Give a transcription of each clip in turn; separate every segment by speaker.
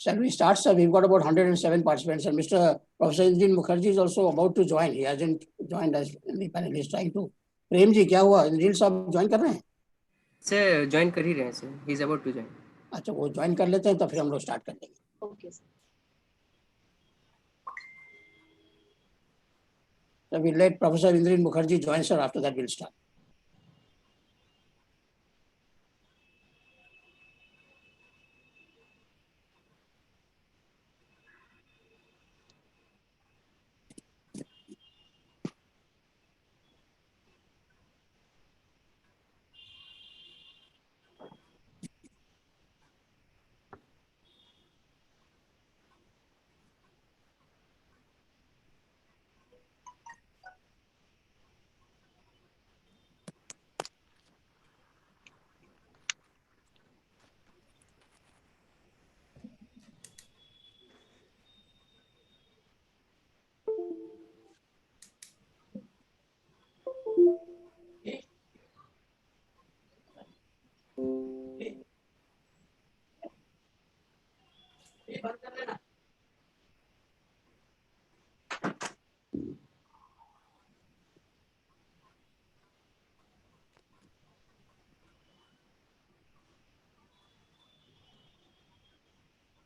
Speaker 1: Shall we start, sir? We've got about 107 participants, and Mr. Professor Indrin Mukherjee is also about to join. He hasn't joined us in the panel. He's trying to. Prem ji क्या हुआ? इंद्रिल साहब join कर रहे हैं?
Speaker 2: Sir join कर ही रहे हैं sir. He is about to join.
Speaker 1: अच्छा, वो ज्वाइन कर लेते हैं तो फिर हम लोग स्टार्ट कर देंगे.
Speaker 3: Okay sir.
Speaker 1: So we'll let Professor Indrin Mukherjee join, sir. After that, we'll start.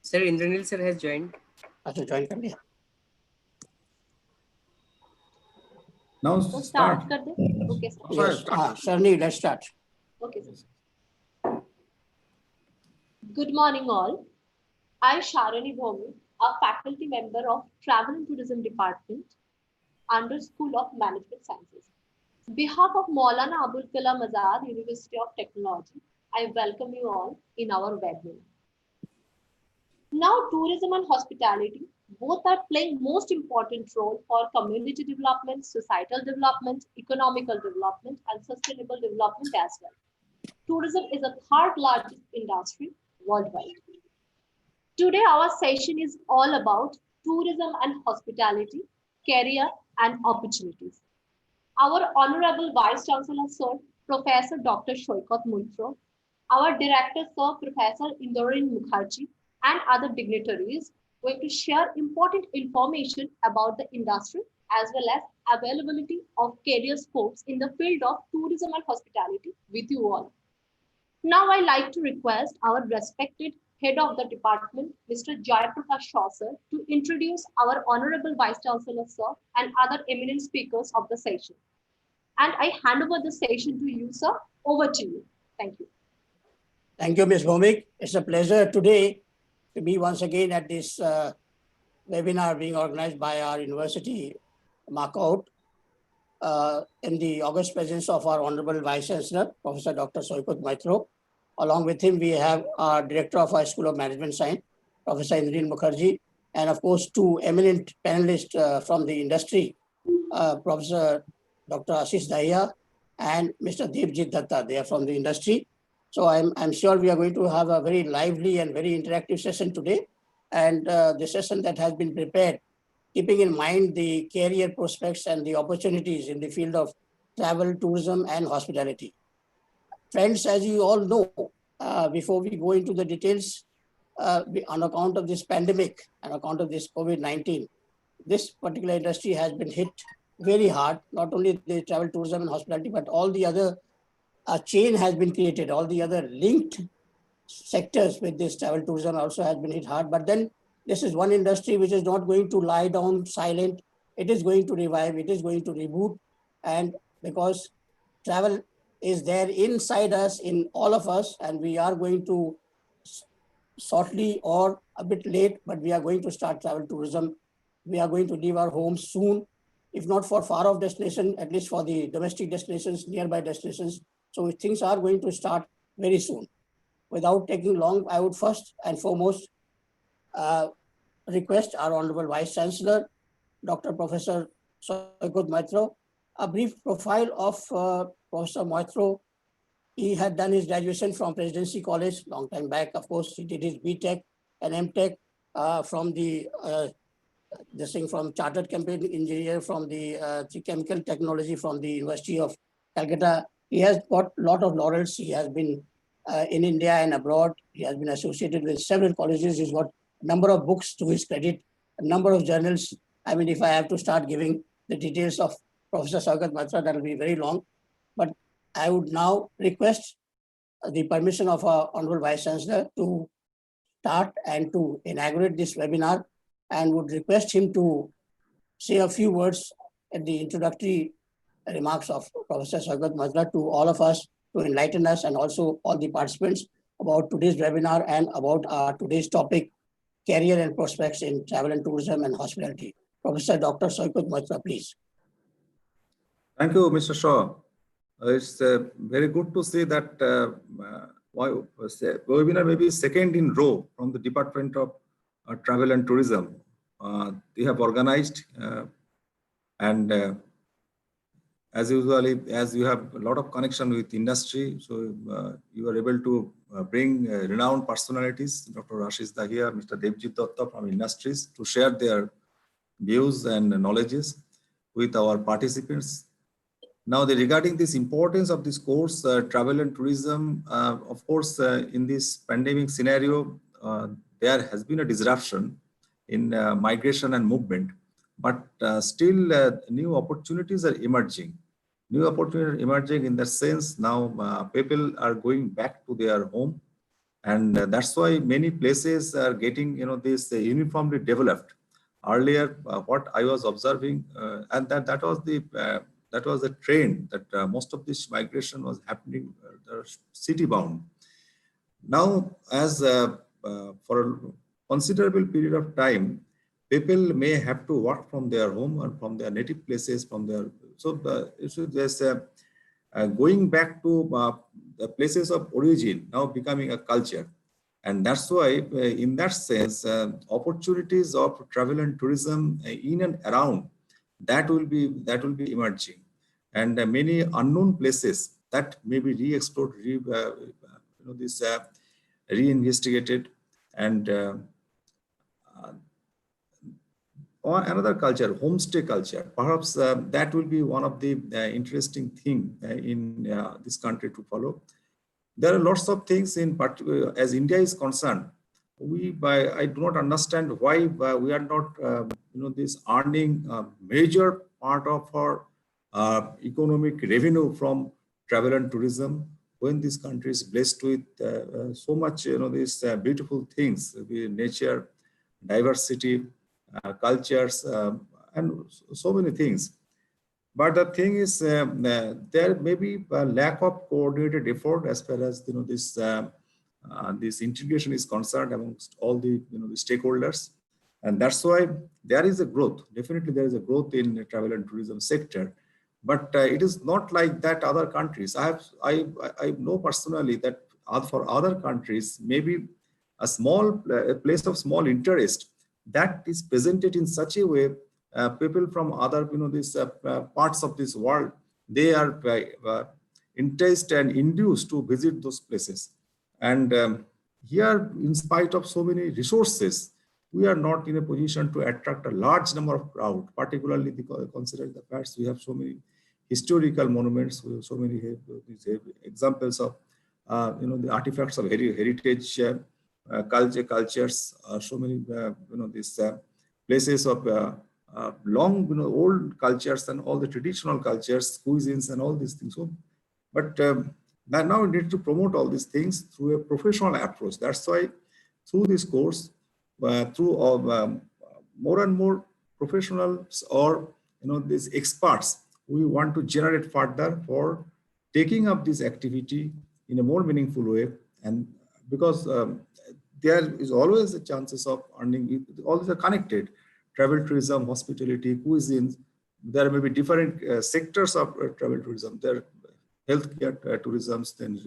Speaker 2: Sir, Indranil sir has joined.
Speaker 1: अच्छा, join कर लिया.
Speaker 4: Now
Speaker 3: तो
Speaker 4: start.
Speaker 3: स्टार्ट कर दे. Okay sir.
Speaker 1: Yes. Sharni, let's start.
Speaker 3: Okay, sir. Good morning, all. I, Sharani Bhomi, a faculty member of Travel and Tourism Department under School of Management Sciences. On behalf of Maulana Abul Kalam Azad University of Technology, I welcome you all in our webinar. Now, tourism and hospitality both are playing most important role for community development, societal development, economical development, and sustainable development as well. Tourism is the third largest industry worldwide. Today, our session is all about tourism and hospitality, career and opportunities. Our Honorable Vice Chancellor, Sir, Professor Dr. Shoikat Moitro, our Director, Sir, Professor Indrin Mukherjee, and other dignitaries going to share important information about the industry as well as availability of career scopes in the field of tourism and hospitality with you all. Now, I like to request our respected head of the department, Mr. Jayaprakash Shaw, sir, to introduce our Honorable Vice Chancellor, sir, and other eminent speakers of the session. And I hand over the session to you, sir. Over to you. Thank you.
Speaker 1: Thank you, Ms. Bhomik. It's a pleasure today to be once again at this webinar being organized by our university, MAKAUT, in the august presence of our Honorable Vice Chancellor, Professor Dr. Soikat Maitro. Along with him, we have our Director of our School of Management Science, Professor Indrin Mukherjee, and of course, two eminent panelists from the industry, Professor Dr. Ashish Dahiya and Mr. Devjit Datta. They are from the industry. So I'm sure we are going to have a very lively and very interactive session today. And the session that has been prepared, keeping in mind the career prospects and the opportunities in the field of travel, tourism, and hospitality. Friends, as you all know, before we go into the details, on account of this pandemic, on account of this COVID-19, this particular industry has been hit very hard, not only the travel, tourism, and hospitality, but all the other a chain has been created. All the other linked sectors with this travel tourism also has been hit hard. But then this is one industry which is not going to lie down silent. It is going to revive. It is going to reboot. And because travel is there inside us, in all of us, and we are going to shortly or a bit late, but we are going to start travel tourism. We are going to leave our homes soon, if not for far off destination, at least for the domestic destinations, nearby destinations. So things are going to start very soon. Without taking long, I would first and foremost request our Honorable Vice Chancellor, Dr. Professor Soikat Maitro, a brief profile of Professor Maitro. He had done his graduation from Presidency College long time back. Of course, he did his BTech and MTech from the this thing from Chartered Chemical Engineer from the Chemical Technology from the University of Calcutta. He has got a lot of laurels. He has been in India and abroad. He has been associated with several colleges. He's got number of books to his credit, a number of journals. I mean, if I have to start giving the details of Professor Saikat Matra, that will be very long. But I would now request the permission of our Honorable Vice Chancellor to start and to inaugurate this webinar, and would request him to say a few words at the introductory remarks of Professor Saikat Matra to all of us, to enlighten us and also all the participants about today's webinar and about our today's topic, career and prospects in travel and tourism and hospitality. Professor Dr. Saikat Matra, please.
Speaker 4: Thank you, Mr. Shaw. It's very good to see that webinar may be second in row from the Department of Travel and Tourism. They have organized and as usually, as you have a lot of connection with industry, so you are able to bring renowned personalities, Dr. Ashish Dahiya, Mr. Devjit Datta from industries, to share their views and knowledges with our participants. Now, regarding this importance of this course, travel and tourism, of course, in this pandemic scenario, there has been a disruption in migration and movement, but still new opportunities are emerging. New opportunities emerging in the sense now people are going back to their home, and that's why many places are getting this uniformly developed. Earlier, what I was observing, and that was the trend that most of this migration was happening city bound. Now, as for a considerable period of time, people may have to work from their home or from their native places, from their there's going back to the places of origin now becoming a culture, and that's why in that sense opportunities of travel and tourism in and around that will be emerging, and many unknown places that may be re-explored, reinvestigated, and or another culture, homestay culture. Perhaps that will be one of the interesting thing in this country to follow. There are lots of things in particular as India is concerned. I do not understand why we are not, this earning a major part of our economic revenue from travel and tourism, when this country is blessed with so much, these beautiful things, the nature, diversity, cultures, and so many things. But the thing is, there may be a lack of coordinated effort as far as this integration is concerned amongst all the the stakeholders, and that's why there is a growth. Definitely, there is a growth in the travel and tourism sector, but it is not like that other countries. I know personally that for other countries, maybe a place of small interest that is presented in such a way, people from other these parts of this world, they are interested and induced to visit those places. And here, in spite of so many resources, we are not in a position to attract a large number of crowd, particularly because considering the fact we have so many historical monuments, we have so many examples of the artifacts of heritage cultures, so many these places of long old cultures and all the traditional cultures, cuisines and all these things. So, but now we need to promote all these things through a professional approach. That's why through this course, through more and more professionals or these experts, we want to generate further for taking up this activity in a more meaningful way. And because there is always a chances of earning, all these are connected: travel tourism, hospitality, cuisines. There may be different sectors of travel tourism. There are healthcare tourisms, then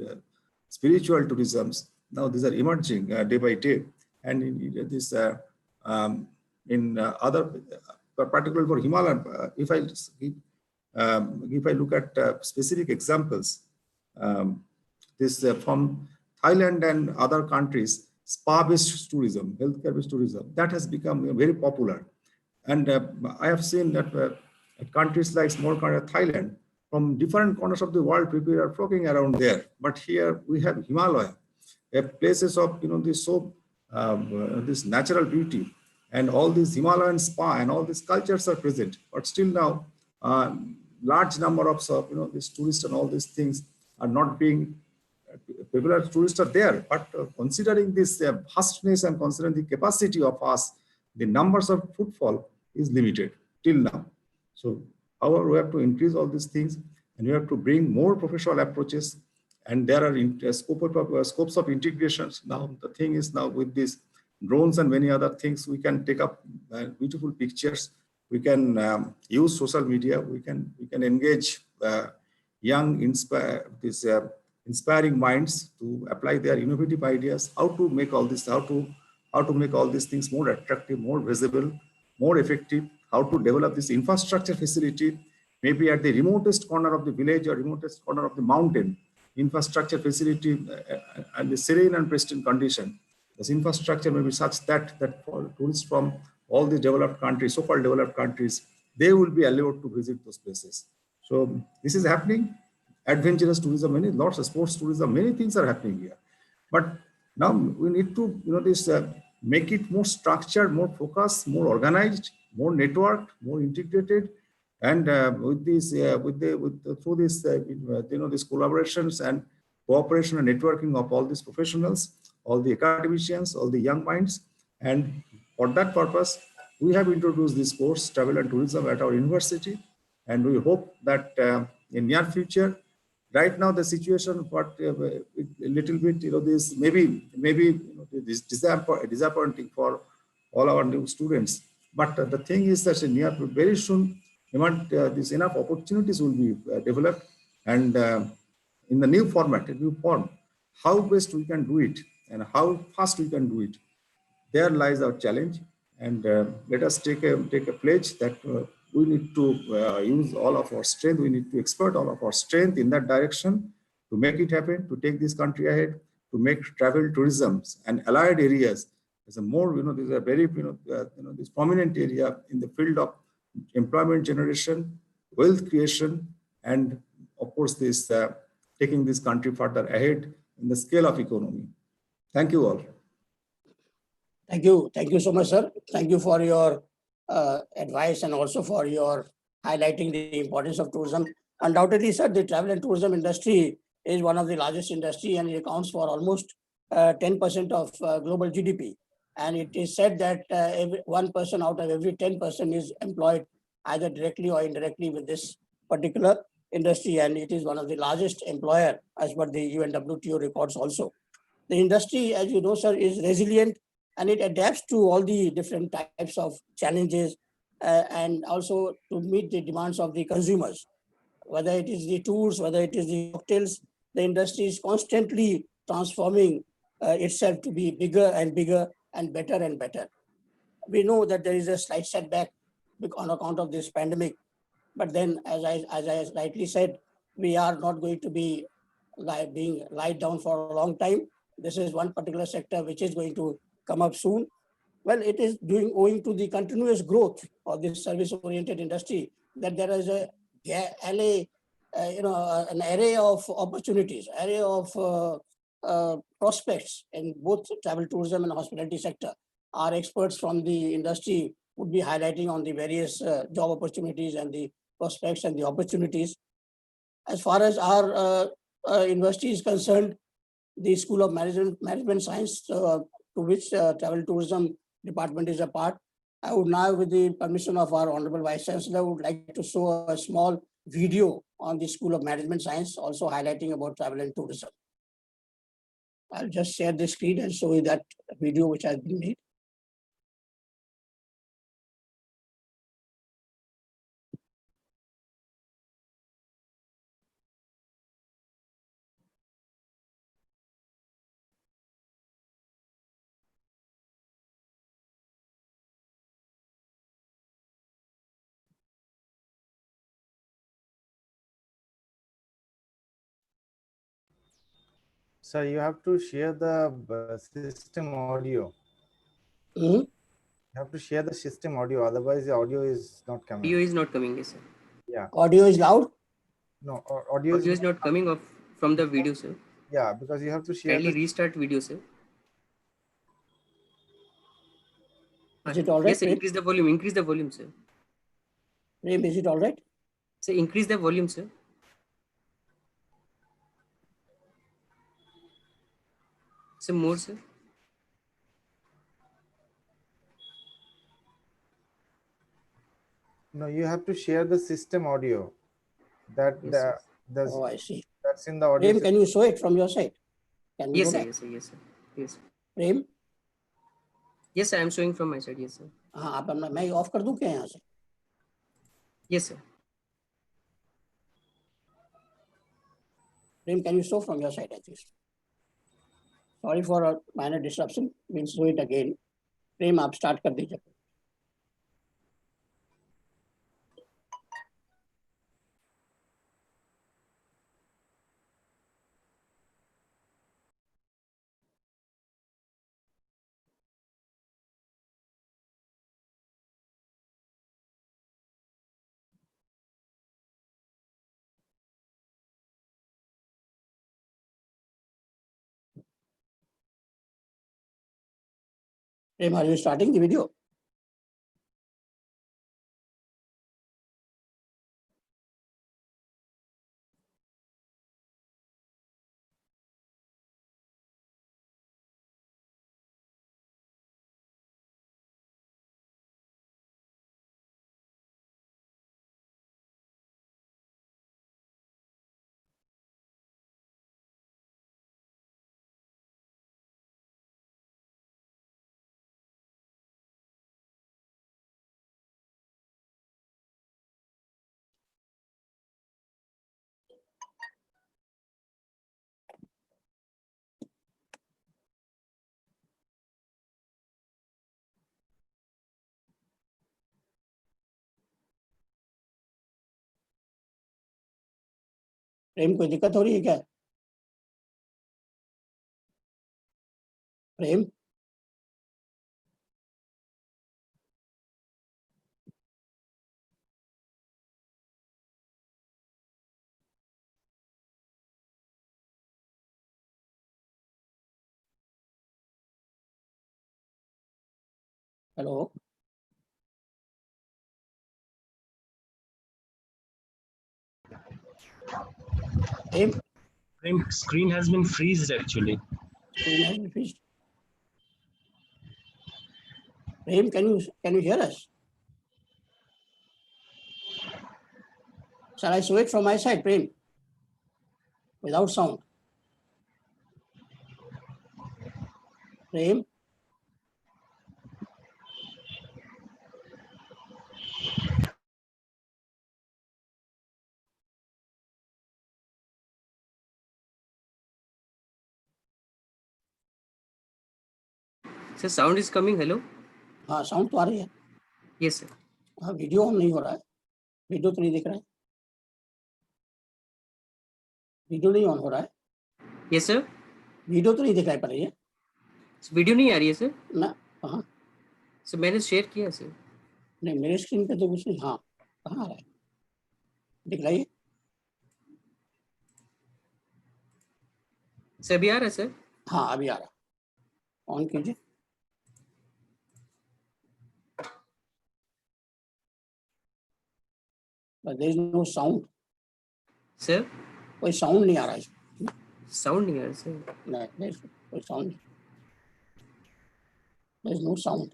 Speaker 4: spiritual tourisms. Now these are emerging day by day, and in this other, particularly for Himalayan, if I look at specific examples, this from Thailand and other countries, spa-based tourism, healthcare-based tourism, that has become very popular. And I have seen that countries like small country Thailand, from different corners of the world, people are flocking around there. But here we have Himalaya, places of this so this natural beauty, and all these Himalayan spa and all these cultures are present. But still now, large number of these tourists and all these things are not being. People are tourists are there, but considering this vastness and considering the capacity of us, the numbers of footfall is limited till now. So, however, we have to increase all these things, and we have to bring more professional approaches. And there are scopes of integrations. Now, the thing is now with these drones and many other things, we can take up beautiful pictures. We can use social media. We can engage young, inspiring minds to apply their innovative ideas. How to make all this? How to make all these things more attractive, more visible, more effective? How to develop this infrastructure facility, maybe at the remotest corner of the village or remotest corner of the mountain, infrastructure facility and the serene and pristine condition. This infrastructure may be such that for tourists from all the developed countries, so-called developed countries, they will be allowed to visit those places. So this is happening. Adventurous tourism, lots of sports tourism, many things are happening here. But now we need to, make it more structured, more focused, more organized, more networked, more integrated, and through these collaborations and cooperation and networking of all these professionals, all the academicians, all the young minds, and for that purpose, we have introduced this course, Travel and Tourism, at our university, and we hope that in near future. Right now, the situation, but a little bit, this maybe this disappointing for all our new students. But the thing is that very soon, these enough opportunities will be developed, and in the new format, a new form, how best we can do it and how fast we can do it. There lies our challenge, and let us take a pledge that we need to use all of our strength. We need to expert all of our strength in that direction to make it happen, to take this country ahead, to make travel, tourism, and allied areas as a more, there's a very, this prominent area in the field of employment generation, wealth creation, and of course, this taking this country further ahead in the scale of economy. Thank you all.
Speaker 1: Thank you so much, sir. Thank you for your advice and also for your highlighting the importance of tourism. Undoubtedly, sir, the travel and tourism industry is one of the largest industry, and it accounts for almost 10% of global GDP. And it is said that every 1% out of every 10% is employed either directly or indirectly with this particular industry, and it is one of the largest employer as per the UNWTO records also. The industry, as you know, sir, is resilient, and it adapts to all the different types of challenges and also to meet the demands of the consumers. Whether it is the tours, whether it is the cocktails, the industry is constantly transforming itself to be bigger and bigger and better. We know that there is a slight setback on account of this pandemic, but then, as I rightly said, we are not going to be being lied down for a long time. This is one particular sector which is going to come up soon. Well, it is owing to the continuous growth of this service-oriented industry that there is an array of opportunities, array of prospects in both travel, tourism, and hospitality sector. Our experts from the industry would be highlighting on the various job opportunities and the prospects and the opportunities. As far as our university is concerned, the School of Management Science, to which Travel Tourism Department is a part, I would now, with the permission of our Honorable Vice Chancellor, would like to show a small video on the School of Management Science, also highlighting about travel and tourism. I'll just share the screen and show you that video which has been made.
Speaker 5: Sir, you have to share the system audio.
Speaker 1: Mm-hmm.
Speaker 5: You have to share the system audio, otherwise the audio is not coming.
Speaker 2: Audio is not coming, yes, sir.
Speaker 5: Yeah.
Speaker 1: Audio is loud?
Speaker 5: No, audio
Speaker 2: is not coming off from the video, sir.
Speaker 5: Yeah, because you have to share.
Speaker 2: Kindly restart video, sir.
Speaker 1: Is it all right,
Speaker 2: Yes, sir.
Speaker 1: Prem?
Speaker 2: Increase the volume. Increase the volume, sir.
Speaker 1: Prem, is it all right?
Speaker 2: Sir, increase the volume, sir. Sir, more, sir.
Speaker 5: No, you have to share the system audio. That
Speaker 2: Yes, sir.
Speaker 1: Oh, I see.
Speaker 5: that's in the audio.
Speaker 1: Prem, can you show it from your side? Can we
Speaker 2: Yes,
Speaker 1: go
Speaker 2: sir.
Speaker 1: back?
Speaker 2: Yes, sir. Yes, sir. Yes, sir.
Speaker 1: Prem,
Speaker 2: Yes, sir. I am showing from my side. Yes, sir.
Speaker 1: हाँ आप मैं of कर दूं क्या यहाँ से?
Speaker 2: Yes, sir.
Speaker 1: Prem, can you show from your side at least? Sorry for a minor disruption. We'll show it again. Prem, आप start कर दीजिए. Prem, are you starting the video? प्रेम कोई दिक्कत हो रही है क्या? Prem, hello. Prem,
Speaker 6: Screen has been freezed actually.
Speaker 1: screen has been freezed. Prem, can you hear us? Shall I show it from my side, Prem? Without sound. Prem,
Speaker 2: Sir, sound is coming. Hello.
Speaker 1: हाँ sound तो आ रही है.
Speaker 2: Yes, sir.
Speaker 1: हाँ video on नहीं हो रहा है. Video तो नहीं दिख रहा है. वीडियो नहीं ऑन हो रहा है.
Speaker 2: Yes, sir.
Speaker 1: वीडियो तो नहीं दिखाई पड़ रही है
Speaker 2: वीडियो नहीं आ रही है सर.
Speaker 1: ना. हाँ
Speaker 2: सर मैंने शेयर किया सर.
Speaker 1: नहीं, मेरे स्क्रीन पे तो कुछ नहीं. हाँ कहाँ आ रहा है? दिख रही है?
Speaker 2: सर अभी आ रहा है सर.
Speaker 1: हाँ अभी आ रहा है. ऑन कीजिए. There is no sound.
Speaker 2: Sir
Speaker 1: कोई साउंड नहीं आ रहा है.
Speaker 2: साउंड नहीं आ रहा सर.
Speaker 1: नहीं, there is कोई sound. There is no sound.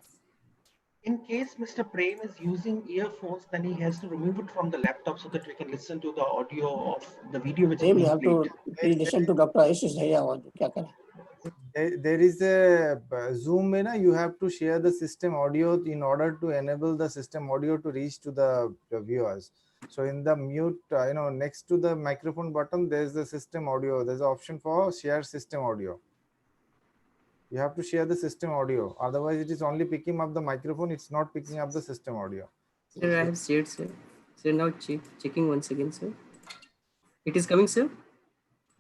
Speaker 7: In case Mr. Prem is using earphones, then he has to remove it from the laptop so that we can listen to the audio of the video which
Speaker 1: Prem,
Speaker 7: is
Speaker 1: you
Speaker 7: being
Speaker 1: have to
Speaker 7: played.
Speaker 1: please listen to Dr. Ashish Dhaya और क्या करें.
Speaker 5: There is a Zoom में ना, you have to share the system audio in order to enable the system audio to reach to the viewers. So in the mute, next to the microphone button, there is the system audio. There's an option for share system audio. You have to share the system audio. Otherwise, it is only picking up the microphone. It's not picking up the system audio.
Speaker 2: Sir, I have shared sir. Sir, now checking once again sir. It is coming sir.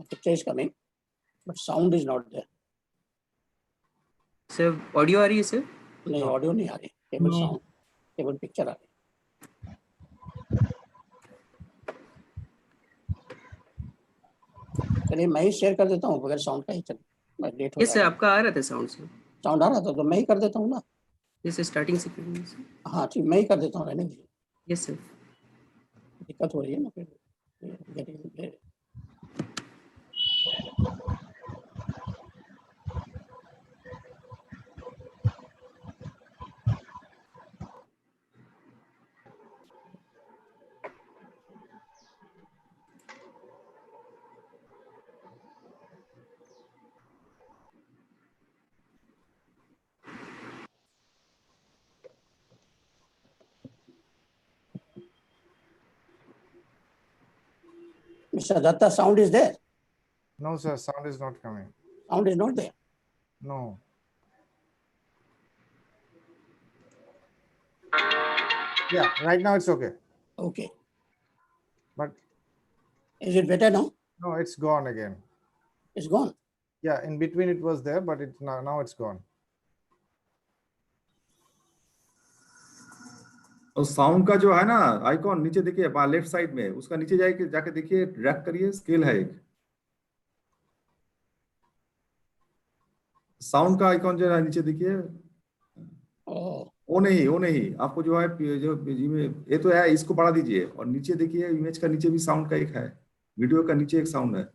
Speaker 1: Picture is coming, but sound is not there.
Speaker 2: Sir, audio आ रही है sir.
Speaker 1: नहीं, audio नहीं आ रही. केवल sound, केवल picture आ रही. चलिए मैं ही शेयर कर देता हूँ बगैर साउंड का ही. चल मैं लेट हो
Speaker 2: Yes sir,
Speaker 1: जाएगा.
Speaker 2: आपका आ रहा था साउंड सर.
Speaker 1: साउंड आ रहा था तो मैं ही कर देता हूँ ना.
Speaker 2: This is starting screen. sir.
Speaker 1: हाँ ठीक, मैं ही कर देता हूँ, रहने दीजिए,
Speaker 2: Yes, sir.
Speaker 1: दिक्कत हो रही है ना फिर getting- Mr. Datta, sound is there?
Speaker 5: No, sir, sound is not coming.
Speaker 1: Sound is not there.
Speaker 5: No. Yeah, right now it's okay.
Speaker 1: Okay.
Speaker 5: But
Speaker 1: Is it better now?
Speaker 5: no, it's gone again.
Speaker 1: It's gone.
Speaker 5: Yeah, in between it was there, but it's now it's gone.
Speaker 4: और sound का जो है ना icon नीचे देखिए left side में, उसका नीचे जाके देखिए, ड्रैग करिए, स्केल है एक साउंड का आइकॉन जो है नीचे देखिए।
Speaker 1: Oh,
Speaker 4: वो नहीं, आपको जो है जो ये तो है, इसको बढ़ा दीजिए और नीचे देखिए, इमेज का नीचे भी साउंड का एक है, वीडियो का नीचे एक साउंड है।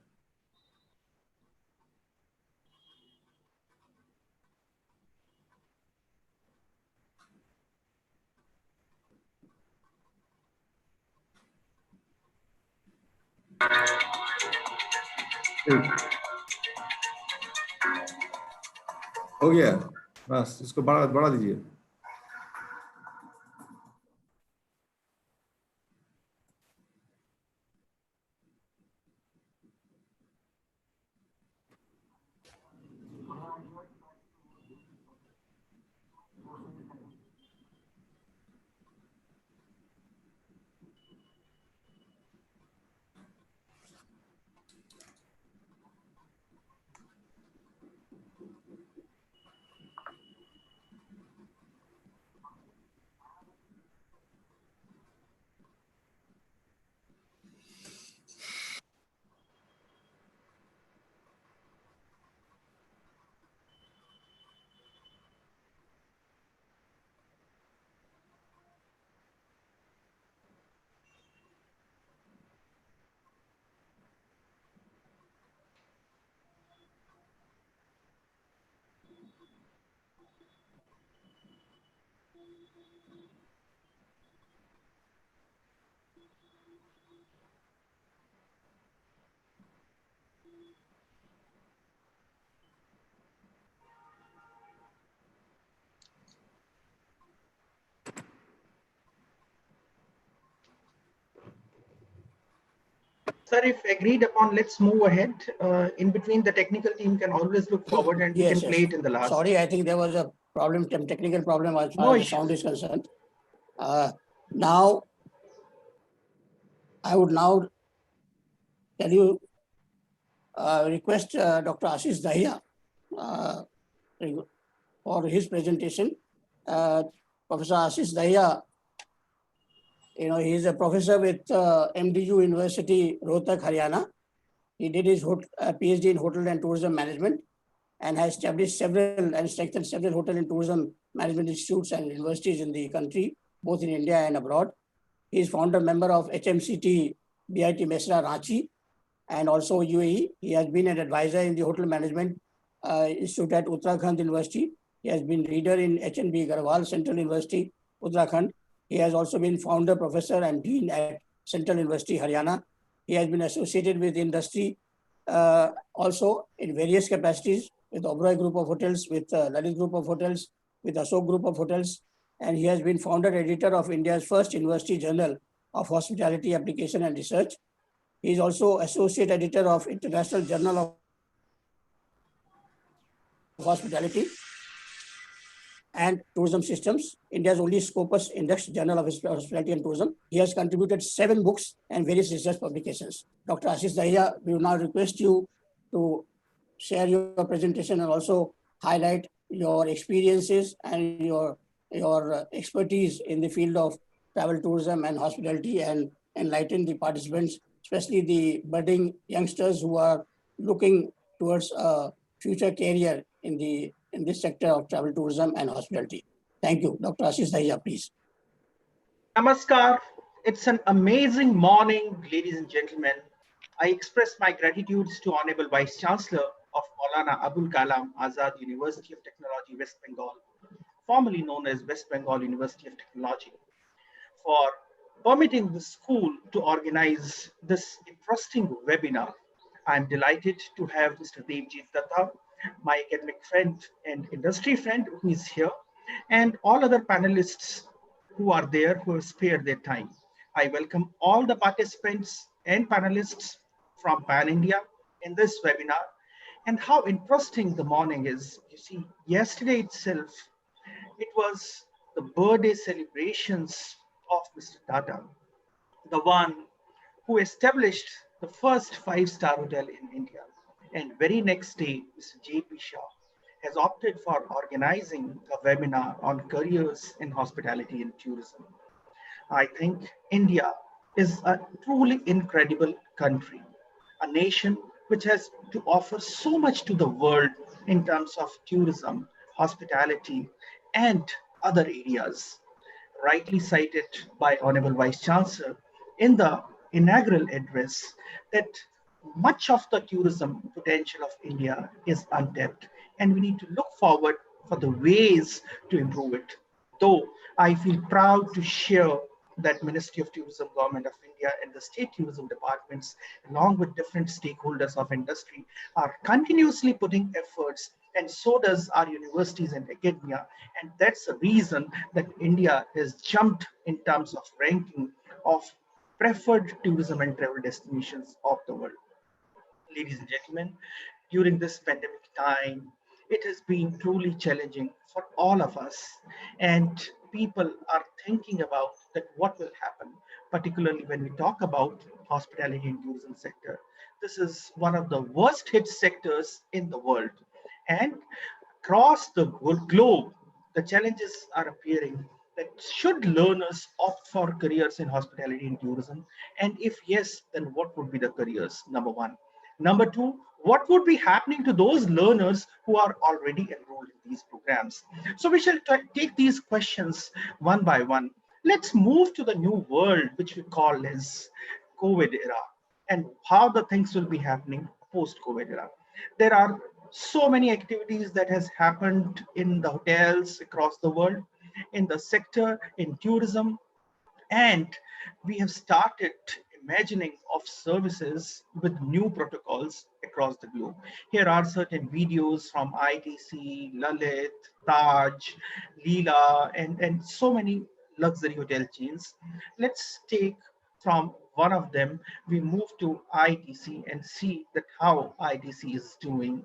Speaker 4: हो गया, बस इसको बढ़ा दीजिए।
Speaker 7: Sir, if agreed upon, let's move ahead. In between, the technical team can always look forward and we
Speaker 1: yes,
Speaker 7: can play it in the last.
Speaker 1: Sorry, I think there was a problem, technical problem as far
Speaker 7: No
Speaker 1: as the
Speaker 7: issues.
Speaker 1: sound is concerned. Now, I would now tell you, request Dr. Ashish Dahiya for his presentation. Professor Ashish Dahiya, he is a professor with MDU University, Rohtak, Haryana. He did his PhD in Hotel and Tourism Management and has established several and strengthened several hotel and tourism management institutes and universities in the country, both in India and abroad. He is founder member of HMCT BIT Mesra Ranchi and also UAE. He has been an advisor in the Hotel Management Institute at Uttarakhand University. He has been reader in HNB Garhwal Central University, Uttarakhand. He has also been founder, professor, and dean at Central University, Haryana. He has been associated with industry also in various capacities with Oberoi Group of Hotels, with Lalit Group of Hotels, with Ashok Group of Hotels, and he has been founder editor of India's first university journal of hospitality application and research. He is also associate editor of International Journal of Hospitality and Tourism Systems, India's only Scopus Index Journal of Hospitality and Tourism. He has contributed 7 books and various research publications. Dr. Ashish Dahiya, we will now request you to share your presentation and also highlight your experiences and your expertise in the field of travel tourism and hospitality, and enlighten the participants, especially the budding youngsters who are looking towards a future career in this sector of travel tourism and hospitality. Thank you. Dr. Ashish Dahiya, please.
Speaker 7: Namaskar. It's an amazing morning, ladies and gentlemen. I express my gratitudes to Honorable Vice Chancellor of Maulana Abul Kalam Azad University of Technology, West Bengal, formerly known as West Bengal University of Technology, for permitting the school to organize this interesting webinar. I'm delighted to have Mr. Devjit Datta, my academic friend and industry friend who is here, and all other panelists who are there who have spared their time. I welcome all the participants and panelists from Pan India in this webinar. And how interesting the morning is. You see, yesterday itself, it was the birthday celebrations of Mr. Tata, the one who established the first five-star hotel in India. And very next day, Mr. J.P. Shah has opted for organizing a webinar on careers in hospitality and tourism. I think India is a truly incredible country, a nation which has to offer so much to the world in terms of tourism, hospitality, and other areas. Rightly cited by Honorable Vice Chancellor in the inaugural address that much of the tourism potential of India is untapped, and we need to look forward for the ways to improve it. Though I feel proud to share that Ministry of Tourism, Government of India, and the state tourism departments, along with different stakeholders of industry, are continuously putting efforts, and so does our universities and academia. And that's the reason that India has jumped in terms of ranking of preferred tourism and travel destinations of the world. Ladies and gentlemen, during this pandemic time, it has been truly challenging for all of us. And people are thinking about that what will happen, particularly when we talk about hospitality and tourism sector. This is one of the worst hit sectors in the world. And across the globe, the challenges are appearing that should learners opt for careers in hospitality and tourism? And if yes, then what would be the careers? Number one. Number two, what would be happening to those learners who are already enrolled in these programs? So we shall take these questions one by one. Let's move to the new world, which we call as COVID era, and how the things will be happening post-COVID era. There are so many activities that has happened in the hotels across the world, in the sector, in tourism, and we have started imagining of services with new protocols across the globe. Here are certain videos from ITC, Lalit, Taj, Leela, and so many luxury hotel chains. Let's take from one of them, we move to ITC and see that how ITC is doing.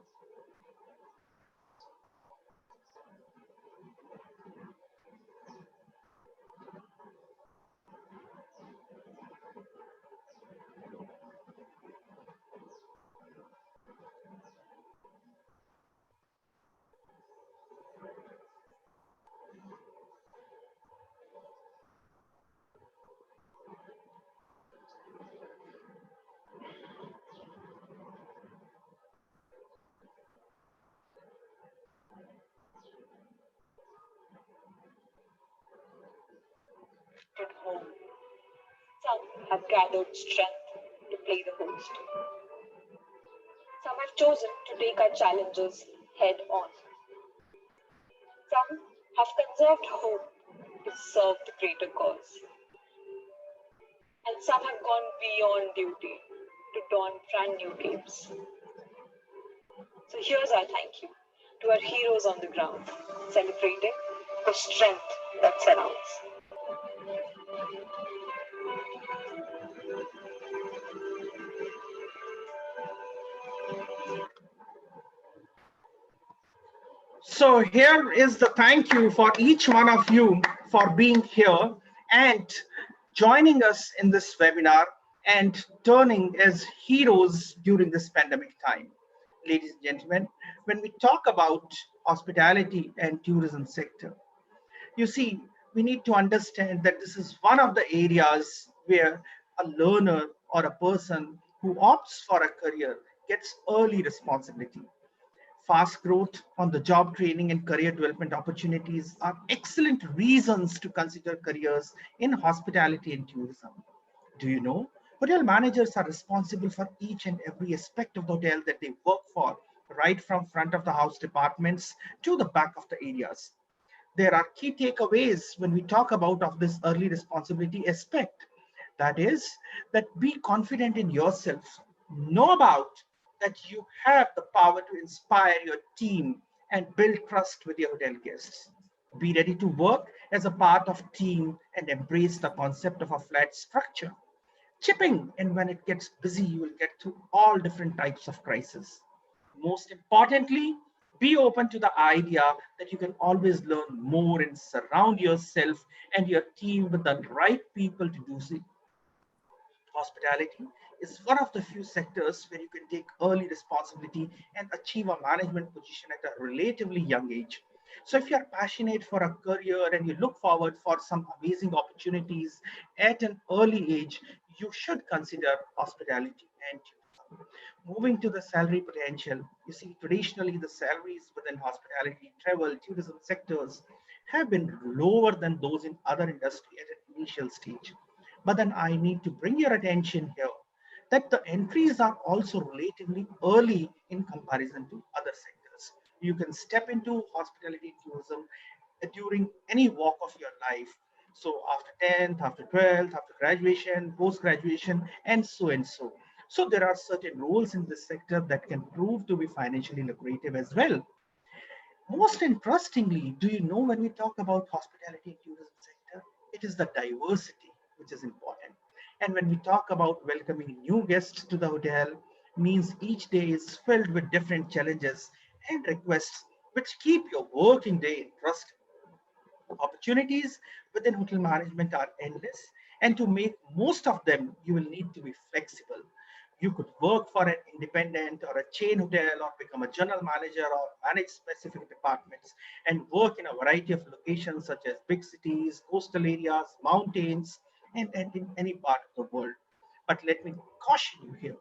Speaker 8: At home. Some have gathered strength to play the host. Some have chosen to take our challenges head on. Some have conserved hope to serve the greater cause. And some have gone beyond duty to don brand new capes. So here's our thank you to our heroes on the ground, celebrating the strength that surrounds.
Speaker 7: So here is the thank you for each one of you for being here and joining us in this webinar and turning as heroes during this pandemic time. Ladies and gentlemen, when we talk about hospitality and tourism sector, you see, we need to understand that this is one of the areas where a learner or a person who opts for a career gets early responsibility. Fast growth, on the job training and career development opportunities are excellent reasons to consider careers in hospitality and tourism. Do you know? Hotel managers are responsible for each and every aspect of the hotel that they work for, right from front of the house departments to the back of the areas. There are key takeaways when we talk about of this early responsibility aspect. That is, that be confident in yourself. Know about that you have the power to inspire your team and build trust with your hotel guests. Be ready to work as a part of team and embrace the concept of a flat structure. Chipping, and when it gets busy, you will get through all different types of crises. Most importantly, be open to the idea that you can always learn more and surround yourself and your team with the right people to do so. Hospitality is one of the few sectors where you can take early responsibility and achieve a management position at a relatively young age. So if you're passionate for a career and you look forward for some amazing opportunities at an early age, you should consider hospitality and tourism. Moving to the salary potential, you see, traditionally the salaries within hospitality, travel, tourism sectors have been lower than those in other industries at an initial stage. But then I need to bring your attention here that the entries are also relatively early in comparison to other sectors. You can step into hospitality tourism during any walk of your life. So after 10th, after 12th, after graduation, post-graduation, and so and so. So there are certain roles in this sector that can prove to be financially lucrative as well. Most interestingly, do you know when we talk about hospitality and tourism sector, it is the diversity which is important. And when we talk about welcoming new guests to the hotel, means each day is filled with different challenges and requests which keep your working day interesting. Opportunities within hotel management are endless, and to make most of them, you will need to be flexible. You could work for an independent or a chain hotel, or become a general manager or manage specific departments, and work in a variety of locations such as big cities, coastal areas, mountains, and in any part of the world. But let me caution you here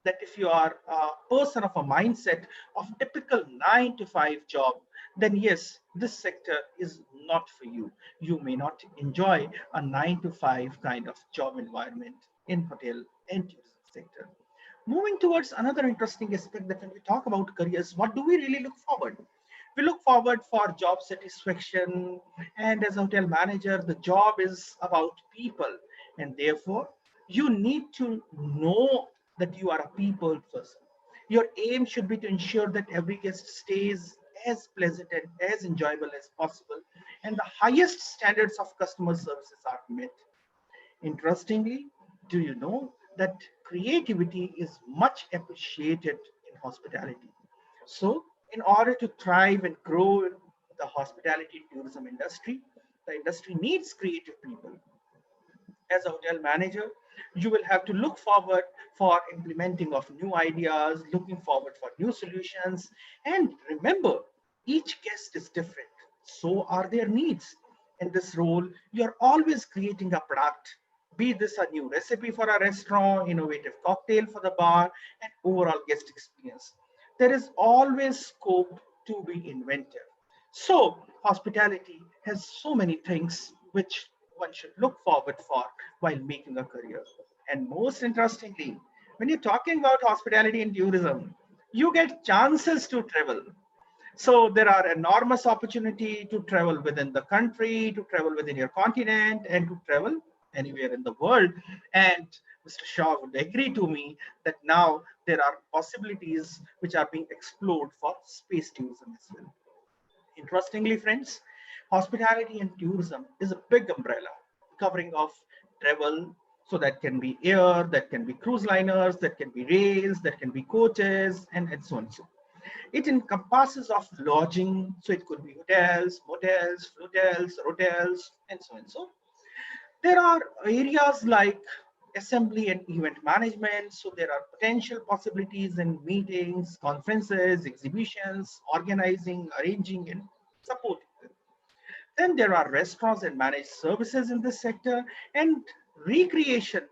Speaker 7: that if you are a person of a mindset of typical 9 to 5 job, then yes, this sector is not for you. You may not enjoy a 9 to 5 kind of job environment in hotel and tourism sector. Moving towards another interesting aspect, that when we talk about careers, what do we really look forward? We look forward for job satisfaction, and as a hotel manager, the job is about people, and therefore you need to know that you are a people person. Your aim should be to ensure that every guest stays as pleasant and as enjoyable as possible, and the highest standards of customer services are met. Interestingly, do you know that creativity is much appreciated in hospitality? So, in order to thrive and grow in the hospitality and tourism industry, the industry needs creative people. As a hotel manager, you will have to look forward for implementing of new ideas, looking forward for new solutions, and remember, each guest is different, so are their needs. In this role, you're always creating a product, be this a new recipe for a restaurant, innovative cocktail for the bar, and overall guest experience. There is always scope to be inventive. So, hospitality has so many things which one should look forward for while making a career. And most interestingly, when you're talking about hospitality and tourism, you get chances to travel. So there are enormous opportunity to travel within the country, to travel within your continent, and to travel anywhere in the world. And Mr. Shaw would agree to me that now there are possibilities which are being explored for space tourism as well. Interestingly, friends, hospitality and tourism is a big umbrella covering of travel. So that can be air, that can be cruise liners, that can be rails, that can be coaches, and so on and so. It encompasses of lodging, so it could be hotels, motels, flotels, hotels, and so on and so. There are areas like assembly and event management. So there are potential possibilities in meetings, conferences, exhibitions, organizing, arranging, and supporting them. Then there are restaurants and managed services in this sector, and recreation,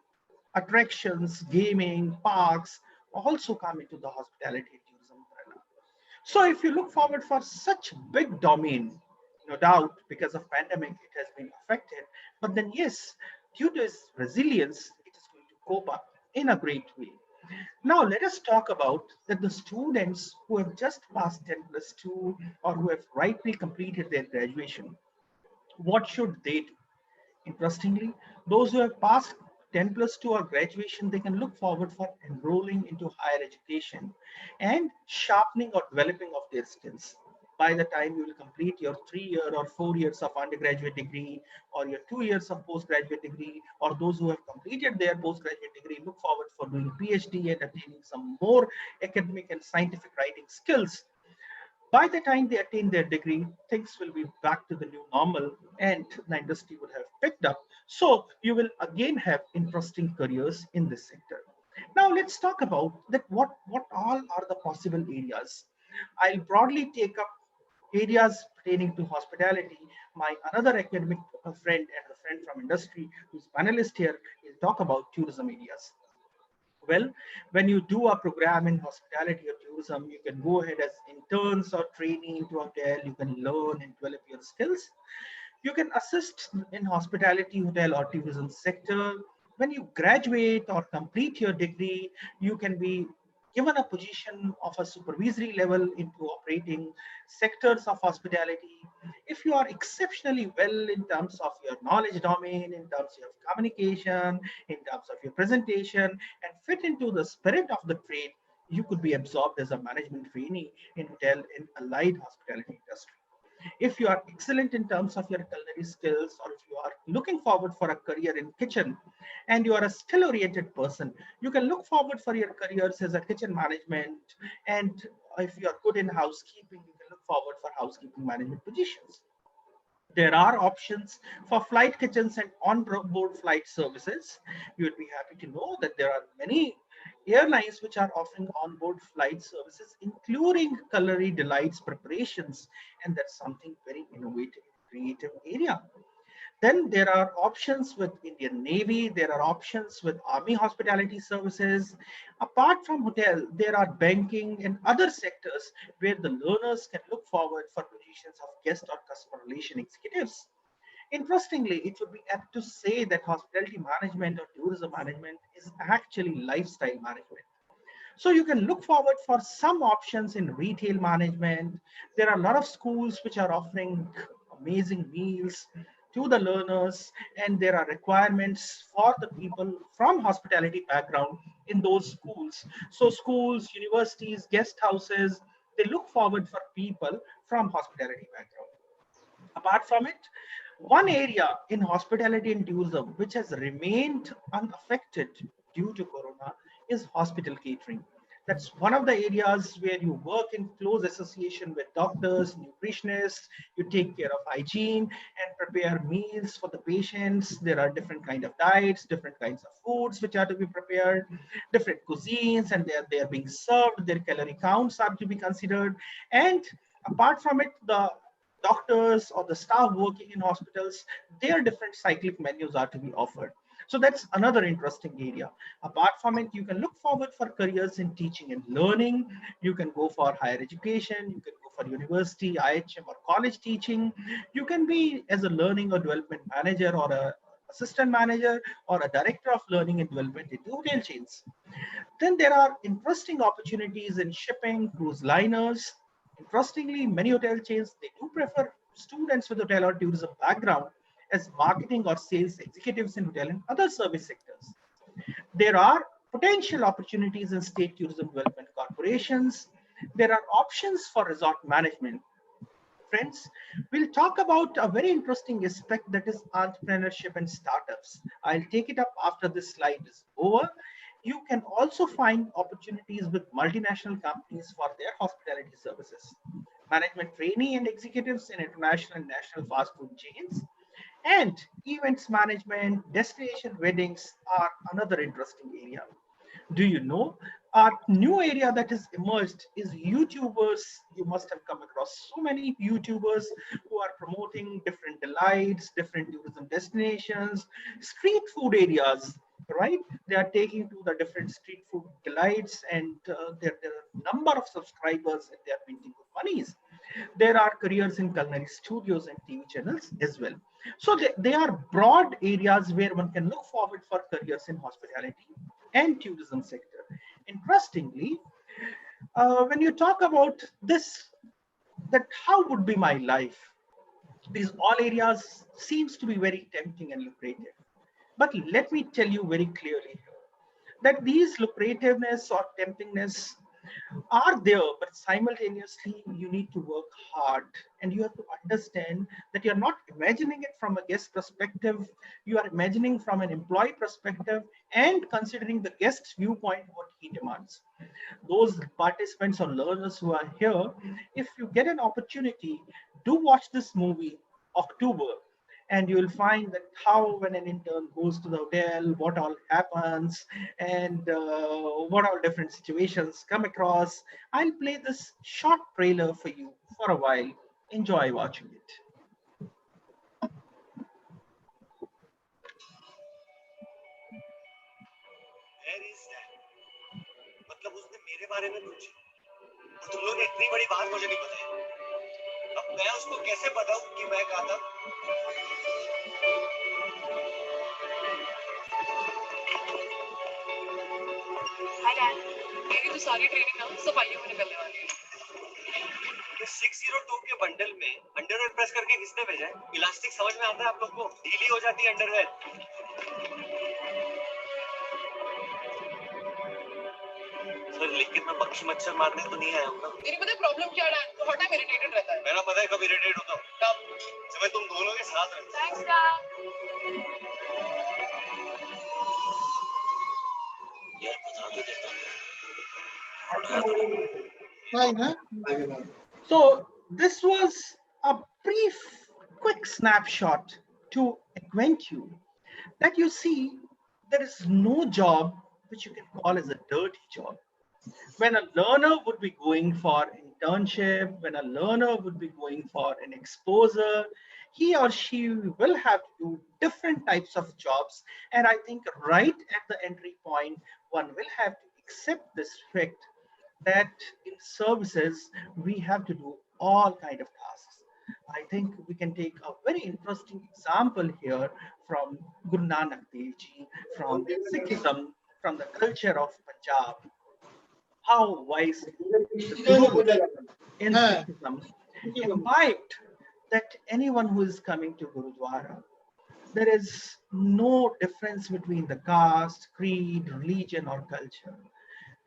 Speaker 7: attractions, gaming, parks also come into the hospitality and tourism umbrella. So if you look forward for such big domain, no doubt because of pandemic it has been affected, but then yes, due to its resilience, it is going to cope up in a great way. Now let us talk about that the students who have just passed 10 plus 2 or who have rightly completed their graduation, what should they do? Interestingly, those who have passed 10 plus 2 or graduation, they can look forward for enrolling into higher education and sharpening or developing of their skills. By the time you will complete your 3 year or 4 years of undergraduate degree or your 2 years of postgraduate degree, or those who have completed their postgraduate degree, look forward for doing PhD and attaining some more academic and scientific writing skills. By the time they attain their degree, things will be back to the new normal and the industry would have picked up. So you will again have interesting careers in this sector. Now let's talk about that what all are the possible areas. I'll broadly take up areas pertaining to hospitality. My another academic friend and a friend from industry who's panelist here will talk about tourism areas. Well, when you do a program in hospitality or tourism, you can go ahead as interns or trainee into a hotel. You can learn and develop your skills. You can assist in hospitality, hotel, or tourism sector. When you graduate or complete your degree, you can be given a position of a supervisory level into operating sectors of hospitality. If you are exceptionally well in terms of your knowledge domain, in terms of communication, in terms of your presentation, and fit into the spirit of the trade, you could be absorbed as a management trainee in hotel in allied hospitality industry. If you are excellent in terms of your culinary skills, or if you are looking forward for a career in kitchen and you are a skill oriented person, you can look forward for your careers as a kitchen management. And if you are good in housekeeping, you can look forward for housekeeping management positions. There are options for flight kitchens and on-board flight services. You would be happy to know that there are many airlines which are offering on-board flight services, including culinary delights preparations, and that's something very innovative, creative area. Then there are options with Indian Navy, there are options with Army Hospitality Services. Apart from hotel, there are banking and other sectors where the learners can look forward for positions of guest or customer relation executives. Interestingly, it would be apt to say that hospitality management or tourism management is actually lifestyle management. So you can look forward for some options in retail management. There are a lot of schools which are offering amazing meals to the learners, and there are requirements for the people from hospitality background in those schools. So schools, universities, guest houses, they look forward for people from hospitality background. Apart from it, one area in hospitality and tourism which has remained unaffected due to corona is hospital catering. That's one of the areas where you work in close association with doctors, nutritionists, you take care of hygiene and prepare meals for the patients. There are different kind of diets, different kinds of foods which are to be prepared, different cuisines, and they are being served, their calorie counts are to be considered. And apart from it, the doctors or the staff working in hospitals, their different cyclic menus are to be offered. So that's another interesting area. Apart from it, you can look forward for careers in teaching and learning. You can go for higher education. You can go for university, IHM, or college teaching. You can be as a learning or development manager or a assistant manager or a director of learning and development in hotel chains. Then there are interesting opportunities in shipping, cruise liners. Interestingly, many hotel chains, they do prefer students with hotel or tourism background as marketing or sales executives in hotel and other service sectors. There are potential opportunities in state tourism development corporations. There are options for resort management. Friends, we'll talk about a very interesting aspect, that is entrepreneurship and startups. I'll take it up after this slide is over. You can also find opportunities with multinational companies for their hospitality services, management trainee and executives in international and national fast food chains, and events management, destination weddings are another interesting area. Do you know, a new area that has emerged is YouTubers. You must have come across so many YouTubers who are promoting different delights, different tourism destinations, street food areas. right? They are taking to the different street food delights, and there are number of subscribers, and they are minting good monies. There are careers in culinary studios and TV channels as well. So they are broad areas where one can look forward for careers in hospitality and tourism sector. Interestingly, when you talk about this, that how would be my life? These all areas seems to be very tempting and lucrative. But let me tell you very clearly here that these lucrativeness or temptingness are there, but simultaneously you need to work hard, and you have to understand that you're not imagining it from a guest perspective, you are imagining from an employee perspective and considering the guest's viewpoint what he demands. Those participants or learners who are here, if you get an opportunity, do watch this movie October, and you will find that how when an intern goes to the hotel, what all happens, and what all different situations come across. I'll play this short trailer for you for a while. Enjoy watching it.
Speaker 9: Where is that? मतलब उसने मेरे बारे में पूछा और तुम लोग ने इतनी बड़ी बात मुझे नहीं बताई। अब मैं उसको कैसे बताऊं कि मैं कहा था?
Speaker 8: हाय डैड, मेरी तो सारी ट्रेनिंग ना सफाइयों में निकलने वाली है।
Speaker 9: ये 602 के बंडल में अंडरवेयर प्रेस करके किसने भेजा है? इलास्टिक समझ में आता है आप लोग को? ढीली हो जाती है अंडरवेयर। सर लेकिन मैं मक्खी मच्छर मारने तो नहीं आया हूँ ना।
Speaker 8: तेरी पता है प्रॉब्लम क्या है? तू हर टाइम इरिटेटेड रहता है।
Speaker 9: मेरा पता है कब इरिटेट होता हूँ।
Speaker 8: तब
Speaker 9: जब मैं तुम दोनों के साथ रहता हूँ।
Speaker 8: Thanks dad.
Speaker 9: यार बता दो देता हूँ।
Speaker 7: So this was a brief, quick snapshot to acquaint you that you see there is no job which you can call as a dirty job. When a learner would be going for internship, when a learner would be going for an exposure, he or she will have to do different types of jobs. And I think right at the entry point, one will have to accept this fact that in services, we have to do all kind of tasks. I think we can take a very interesting example here from Guru Nanak Dev Ji, from Sikhism, from the culture of Punjab, how wisely the Guru in Sikhism imbibed that anyone who is coming to Gurudwara, there is no difference between the caste, creed, religion, or culture.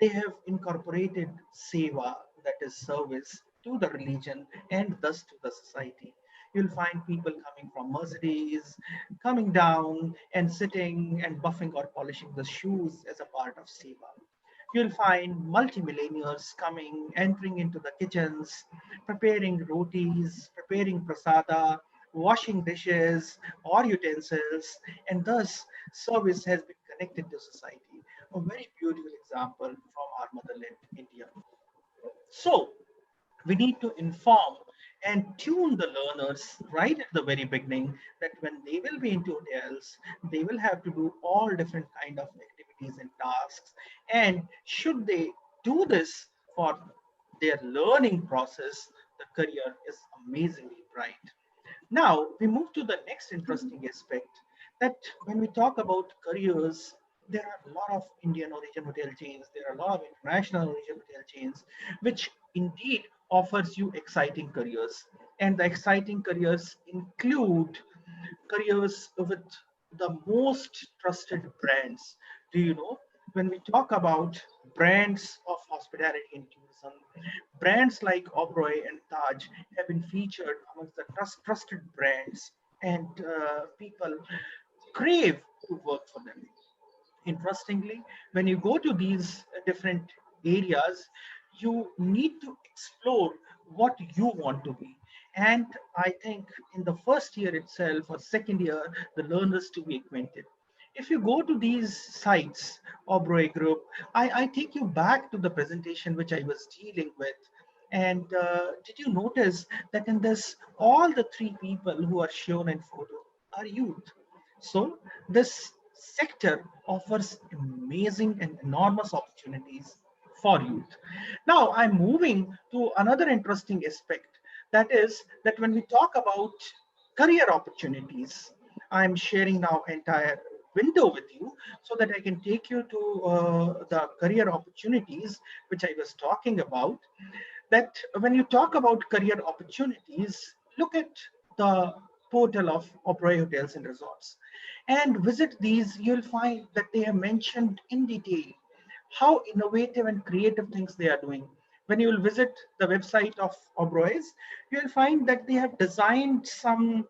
Speaker 7: They have incorporated seva, that is service, to the religion and thus to the society. You'll find people coming from Mercedes, coming down and sitting and buffing or polishing the shoes as a part of seva. You'll find multimillionaires coming, entering into the kitchens, preparing rotis, preparing prasada, washing dishes or utensils, and thus service has been connected to society. A very beautiful example from our motherland, India. So we need to inform and tune the learners right at the very beginning that when they will be into hotels, they will have to do all different kind of activities and tasks. And should they do this for their learning process, the career is amazingly bright. Now we move to the next interesting aspect that when we talk about careers, there are a lot of Indian origin hotel chains, there are a lot of international origin hotel chains, which indeed offers you exciting careers. And the exciting careers include careers with the most trusted brands. Do you know? When we talk about brands of hospitality and tourism, brands like Oberoi and Taj have been featured amongst the trusted brands, and people crave to work for them. Interestingly, when you go to these different areas, you need to explore what you want to be. And I think in the first year itself or second year, the learners to be acquainted. If you go to these sites, Oberoi Group, I take you back to the presentation which I was dealing with. And did you notice that in this, all the three people who are shown in photo are youth? So this sector offers amazing and enormous opportunities for youth. Now, I'm moving to another interesting aspect. That is that when we talk about career opportunities, I'm sharing now entire window with you so that I can take you to the career opportunities which I was talking about. That when you talk about career opportunities, look at the portal of Oberoi Hotels and Resorts and visit these. You'll find that they have mentioned in detail how innovative and creative things they are doing. When you will visit the website of Oberoi's, you will find that they have designed some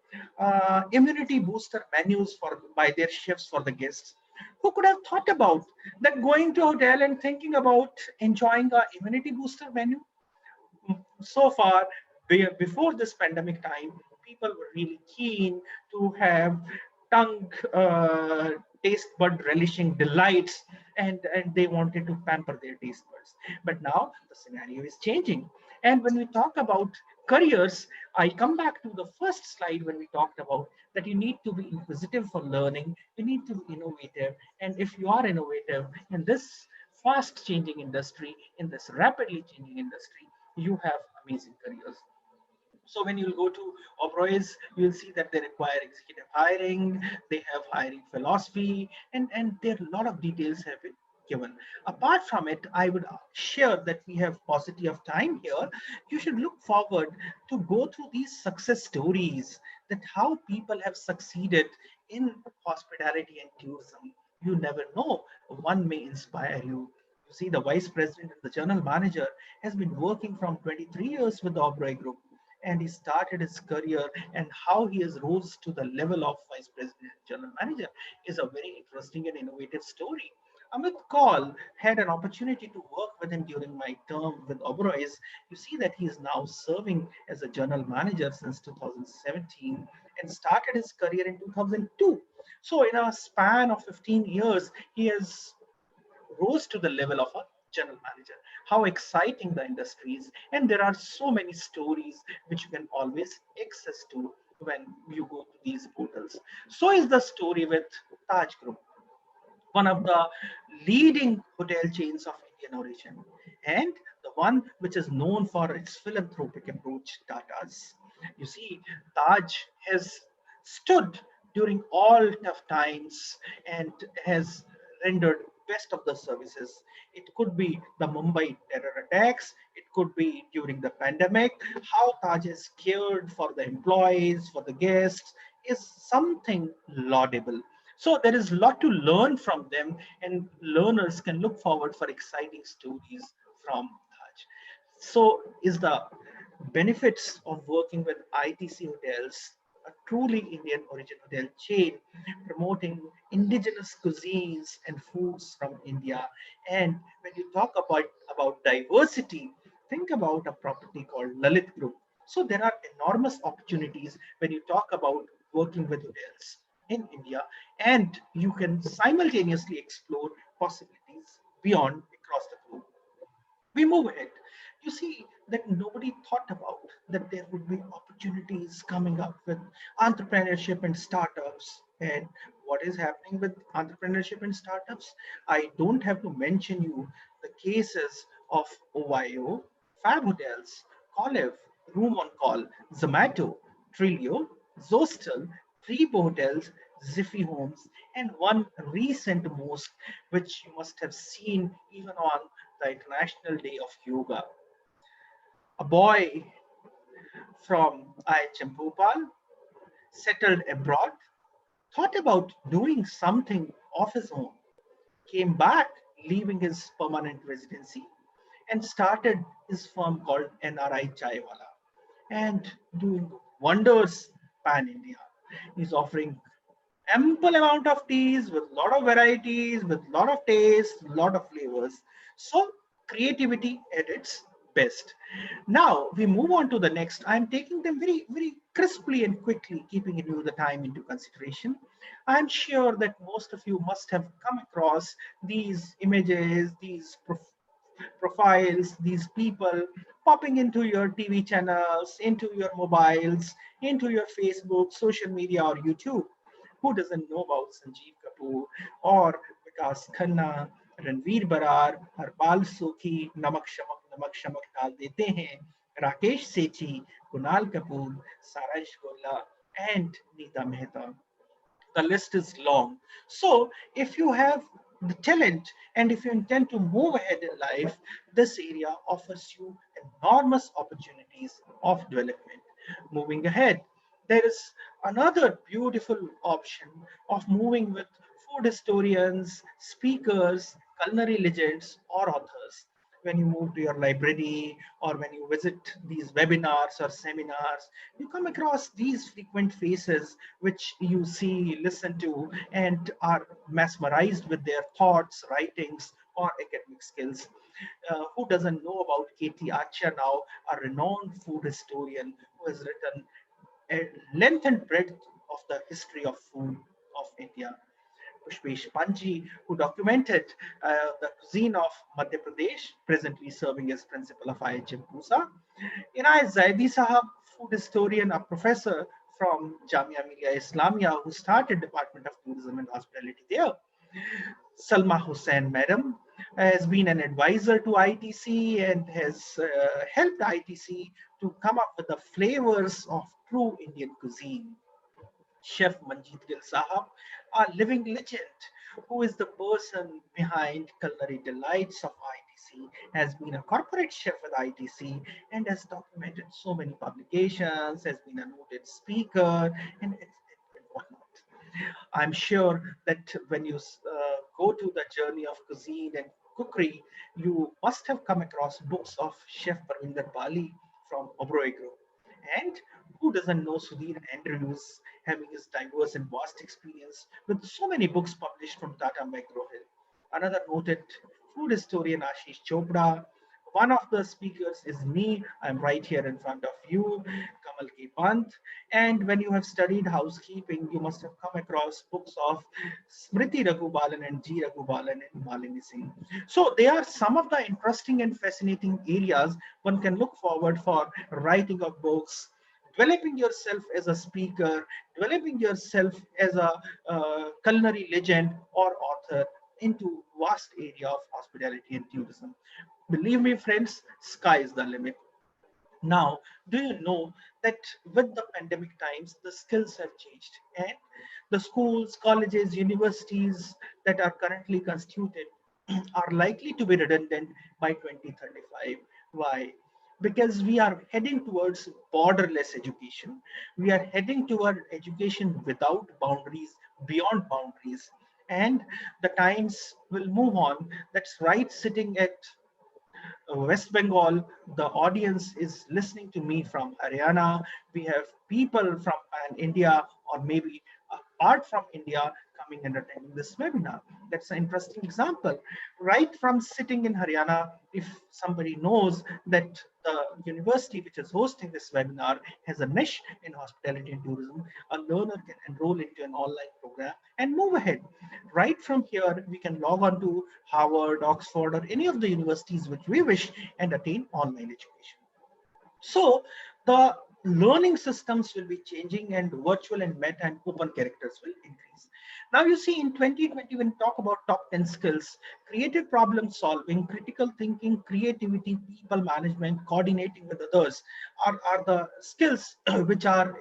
Speaker 7: immunity booster menus for by their chefs for the guests. Who could have thought about that going to a hotel and thinking about enjoying a immunity booster menu? So far, before this pandemic time, people were really keen to have tongue taste bud relishing delights, and they wanted to pamper their taste buds. But now the scenario is changing. And when we talk about careers, I come back to the first slide when we talked about that you need to be inquisitive for learning, you need to be innovative. And if you are innovative in this fast changing industry, in this rapidly changing industry, you have amazing careers. So when you go to Oberoi's, you'll see that they require executive hiring, they have hiring philosophy, and there are a lot of details have been given. Apart from it, I would share that we have paucity of time here. You should look forward to go through these success stories, that how people have succeeded in hospitality and tourism. You never know, one may inspire you. You see, the vice president and the general manager has been working from 23 years with the Oberoi Group, and he started his career, and how he has rose to the level of vice president and general manager is a very interesting and innovative story. Amit Kaul had an opportunity to work with him during my term with Oberoi's. You see that he is now serving as a general manager since 2017 and started his career in 2002. So in a span of 15 years, he has rose to the level of a general manager. How exciting the industry is. And there are so many stories which you can always access to when you go to these portals. So is the story with Taj Group, one of the leading hotel chains of Indian origin, and the one which is known for its philanthropic approach, Tata's. You see, Taj has stood during all tough times and has rendered best of the services. It could be the Mumbai terror attacks, it could be during the pandemic. How Taj has cared for the employees, for the guests, is something laudable. So there is a lot to learn from them, and learners can look forward for exciting stories from Taj. So is the benefits of working with ITC Hotels, a truly Indian origin hotel chain, promoting indigenous cuisines and foods from India. And when you talk about diversity, think about a property called Lalit Group. So there are enormous opportunities when you talk about working with hotels in India, and you can simultaneously explore possibilities beyond across the globe. We move ahead. You see that nobody thought about that there would be opportunities coming up with entrepreneurship and startups. And what is happening with entrepreneurship and startups? I don't have to mention you the cases of OYO, Fab Hotels, Olive, Room on Call, Zomato, Trilio, Zostel, Trebo Hotels, Ziffy Homes, and one recent most, which you must have seen even on the International Day of Yoga. A boy from IHM Bhopal settled abroad, thought about doing something of his own, came back, leaving his permanent residency, and started his firm called NRI Chaiwala, and doing wonders pan India. He's offering ample amount of teas with lot of varieties, with lot of taste, lot of flavors. So creativity at its best. Now we move on to the next. I'm taking them very, very crisply and quickly, keeping you the time into consideration. I'm sure that most of you must have come across these images, these profiles, these people popping into your TV channels, into your mobiles, into your Facebook, social media, or YouTube. Who doesn't know about Sanjeev Kapoor or Vikas Khanna, Ranveer Barar, Harpal Sokhi, Namak Shamak Dal Dete Hain, Rakesh Sethi, Kunal Kapoor, Saraj Golla, and Neeta Mehta. The list is long. So, if you have the talent and if you intend to move ahead in life, this area offers you enormous opportunities of development. Moving ahead, there is another beautiful option of moving with food historians, speakers, culinary legends, or authors. When you move to your library or when you visit these webinars or seminars, you come across these frequent faces which you see, listen to, and are mesmerized with their thoughts, writings, or academic skills. Who doesn't know about Katie Acha now, a renowned food historian who has written a length and breadth of the history of food of India. Pushpesh Panji, who documented the cuisine of Madhya Pradesh, presently serving as principal of IHM Pusa. Inayat Zaidi Sahab, food historian, a professor from Jamia Millia Islamia, who started Department of Tourism and Hospitality there. Salma Hussain, madam, has been an advisor to ITC and has helped ITC to come up with the flavors of true Indian cuisine. Chef Manjeet Gill Sahab, a living legend, who is the person behind Culinary Delights of ITC, has been a corporate chef with ITC and has documented so many publications, has been a noted speaker, and whatnot. I'm sure that when you go to the journey of cuisine and cookery, you must have come across books of Chef Parvinder Bali from Oberoi Group. And who doesn't know Sudhir Andrews, having his diverse and vast experience with so many books published from Tata McGraw Hill. Another noted food historian, Ashish Chopra. One of the speakers is me. I'm right here in front of you, Kamal K. Pant. And when you have studied housekeeping, you must have come across books of Smriti Raghubalan and G. Raghubalan and Malini Singh. So they are some of the interesting and fascinating areas one can look forward for writing of books, developing yourself as a speaker, developing yourself as a culinary legend or author into vast area of hospitality and tourism. Believe me, friends, sky is the limit. Now, do you know that with the pandemic times, the skills have changed and the schools, colleges, universities that are currently constituted are likely to be redundant by 2035. Why? Because we are heading towards borderless education. We are heading toward education without boundaries, beyond boundaries. And the times will move on. That's right, sitting at West Bengal, the audience is listening to me from Haryana. We have people from India or maybe apart from India coming and attending this webinar. That's an interesting example. Right from sitting in Haryana, if somebody knows that the university which is hosting this webinar has a niche in hospitality and tourism, a learner can enroll into an online program and move ahead. Right from here, we can log on to Harvard, Oxford, or any of the universities which we wish and attain online education. So the learning systems will be changing and virtual and meta and open characters will increase. Now you see in 2020, when we talk about top 10 skills, creative problem solving, critical thinking, creativity, people management, coordinating with others are the skills which are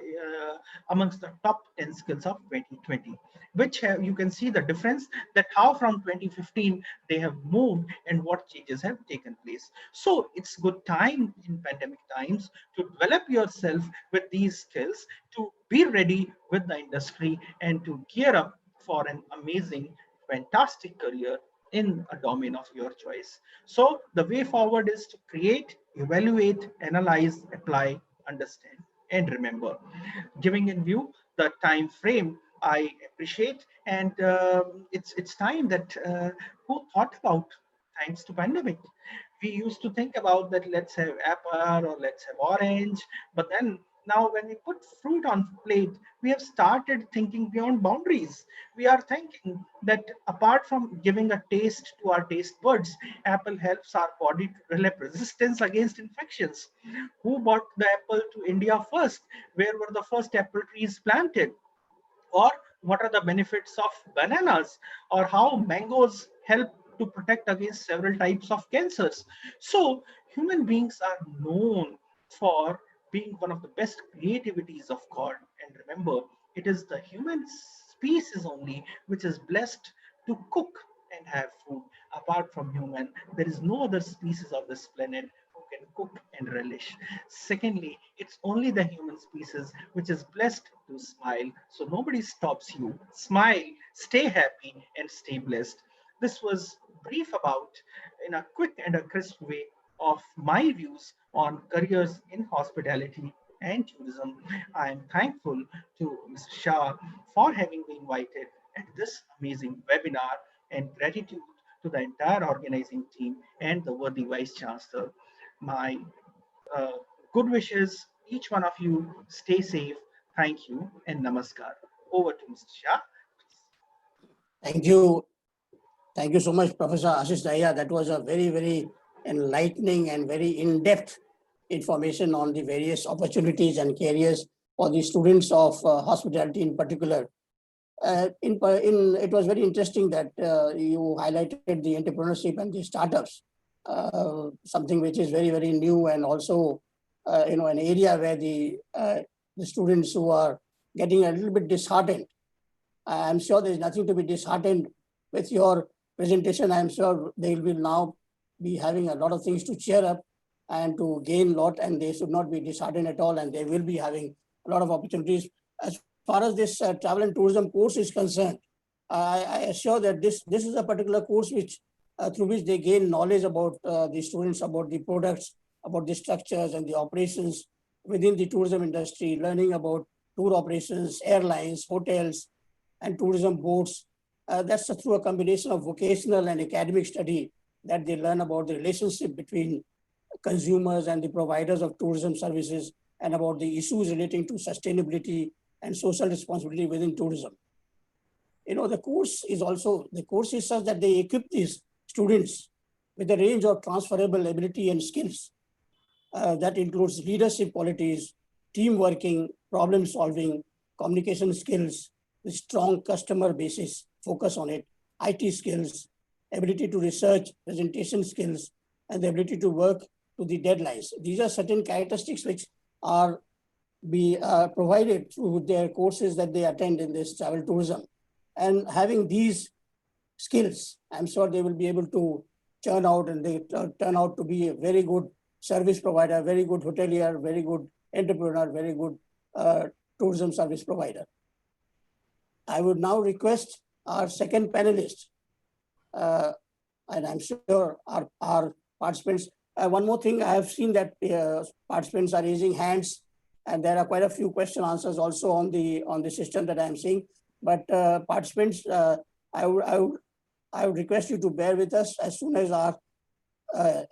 Speaker 7: amongst the top 10 skills of 2020, which have, you can see the difference that how from 2015 they have moved and what changes have taken place. So it's good time in pandemic times to develop yourself with these skills, to be ready with the industry and to gear up for an amazing, fantastic career in a domain of your choice. So the way forward is to create, evaluate, analyze, apply, understand, and remember. Giving in view the time frame, I appreciate, and it's time that who thought about thanks to pandemic. We used to think about that let's have apple or let's have orange, but then now when we put fruit on plate, we have started thinking beyond boundaries. We are thinking that apart from giving a taste to our taste buds, apple helps our body to develop resistance against infections. Who brought the apple to India first? Where were the first apple trees planted? Or what are the benefits of bananas, or how mangoes help to protect against several types of cancers. So human beings are known for being one of the best creativities of God. And remember, it is the human species only which is blessed to cook and have food. Apart from human, there is no other species of this planet who can cook and relish. Secondly, it's only the human species which is blessed to smile. So nobody stops you. Smile, stay happy, and stay blessed. This was brief about, in a quick and a crisp way, of my views on careers in hospitality and tourism. I am thankful to Mr. Shah for having me invited at this amazing webinar, and gratitude to the entire organizing team and the worthy Vice Chancellor. My uh, good wishes, each one of you, stay safe. Thank you and namaskar. Over to Mr. Shah.
Speaker 1: Thank you. Thank you so much, Professor Ashish Dahiya. That was a very, very enlightening and very in-depth information on the various opportunities and careers for the students of hospitality in particular. It was very interesting that you highlighted the entrepreneurship and the startups, something which is very, very new, and also an area where the students who are getting a little bit disheartened. I'm sure there's nothing to be disheartened with your presentation. I'm sure they will now be having a lot of things to cheer up and to gain a lot, and they should not be disheartened at all, and they will be having a lot of opportunities. As far as this travel and tourism course is concerned, I assure that this is a particular course which through which they gain knowledge about the students, about the products, about the structures and the operations within the tourism industry, learning about tour operations, airlines, hotels, and tourism boards. That's through a combination of vocational and academic study that they learn about the relationship between consumers and the providers of tourism services, and about the issues relating to sustainability and social responsibility within tourism. The course is such that they equip these students with a range of transferable ability and skills that includes leadership qualities, team working, problem solving, communication skills, with strong customer basis, focus on it, IT skills, ability to research, presentation skills, and the ability to work to the deadlines. These are certain characteristics which are provided through their courses that they attend in this travel tourism. And having these skills, I'm sure they will be able to turn out, and they turn out to be a very good service provider, very good hotelier, very good entrepreneur, very good tourism service provider. I would now request our second panelist, and I'm sure our participants. One more thing, I have seen that participants are raising hands, and there are quite a few question answers also on the system that I'm seeing. But participants, I would request you to bear with us. As soon as our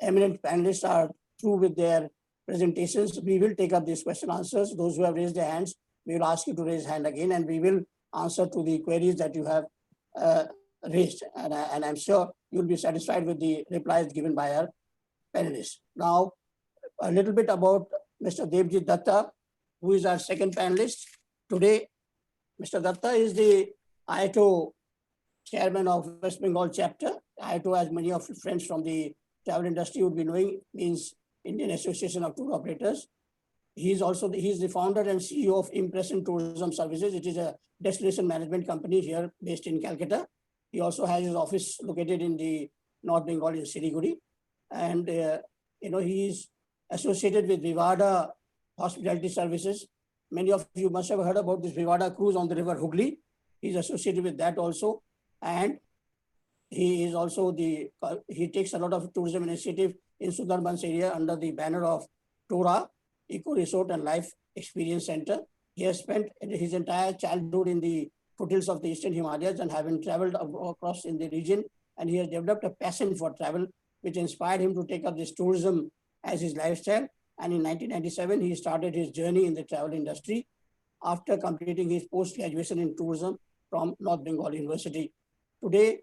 Speaker 1: eminent panelists are through with their presentations, we will take up these question answers. Those who have raised their hands, we will ask you to raise hand again, and we will answer to the queries that you have raised. And I'm sure you'll be satisfied with the replies given by our panelists. Now, a little bit about Mr. Devjit Datta, who is our second panelist. Today, Mr. Datta is the IATO chairman of West Bengal chapter. IATO, as many of your friends from the travel industry would be knowing, means Indian Association of Tour Operators. He's the founder and CEO of Impression Tourism Services. It is a destination management company here based in Calcutta. He also has his office located in the North Bengal in Siliguri. And he is associated with Vivada Hospitality Services. Many of you must have heard about this Vivada cruise on the river Hooghly. He's associated with that also. And he is also he takes a lot of tourism initiative in Sundarbans area under the banner of Tora Eco Resort and Life Experience Center. He has spent his entire childhood in the foothills of the Eastern Himalayas and having traveled across in the region, and he has developed a passion for travel, which inspired him to take up this tourism as his lifestyle. And in 1997, he started his journey in the travel industry after completing his post-graduation in tourism from North Bengal University. Today,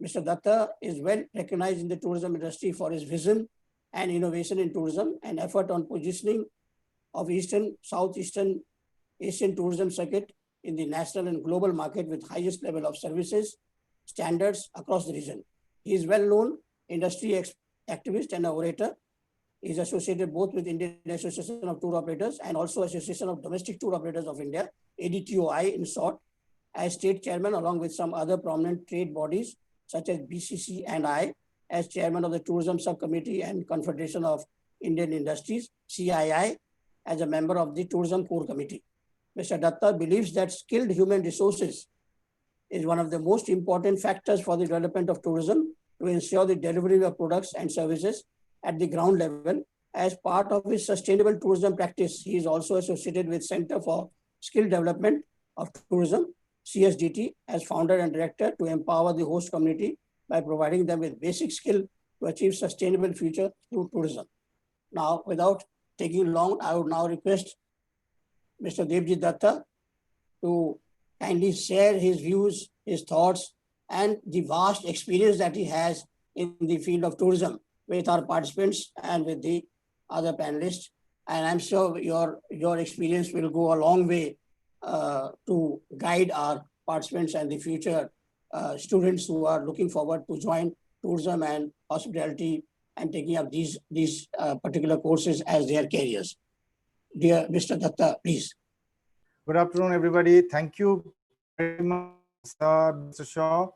Speaker 1: Mr. Datta is well recognized in the tourism industry for his vision and innovation in tourism and effort on positioning of Southeastern Asian tourism circuit in the national and global market with highest level of services standards across the region. He is well-known industry activist and orator. He is associated both with Indian Association of Tour Operators and also Association of Domestic Tour Operators of India, ADTOI in short, as state chairman along with some other prominent trade bodies such as BCC and I, as chairman of the Tourism Subcommittee and Confederation of Indian Industries, CII, as a member of the Tourism Core Committee. Mr. Datta believes that skilled human resources is one of the most important factors for the development of tourism to ensure the delivery of products and services at the ground level. As part of his sustainable tourism practice, he is also associated with Center for Skill Development of Tourism, CSDT, as founder and director to empower the host community by providing them with basic skill to achieve sustainable future through tourism. Now, without taking long, I would now request Mr. Devjit Datta to kindly share his views, his thoughts, and the vast experience that he has in the field of tourism with our participants and with the other panelists. And I'm sure your experience will go a long way to guide our participants and the future students who are looking forward to join tourism and hospitality and taking up these particular courses as their careers. Dear Mr. Datta, please.
Speaker 5: Good afternoon, everybody. Thank you very much, Mr. Shaw.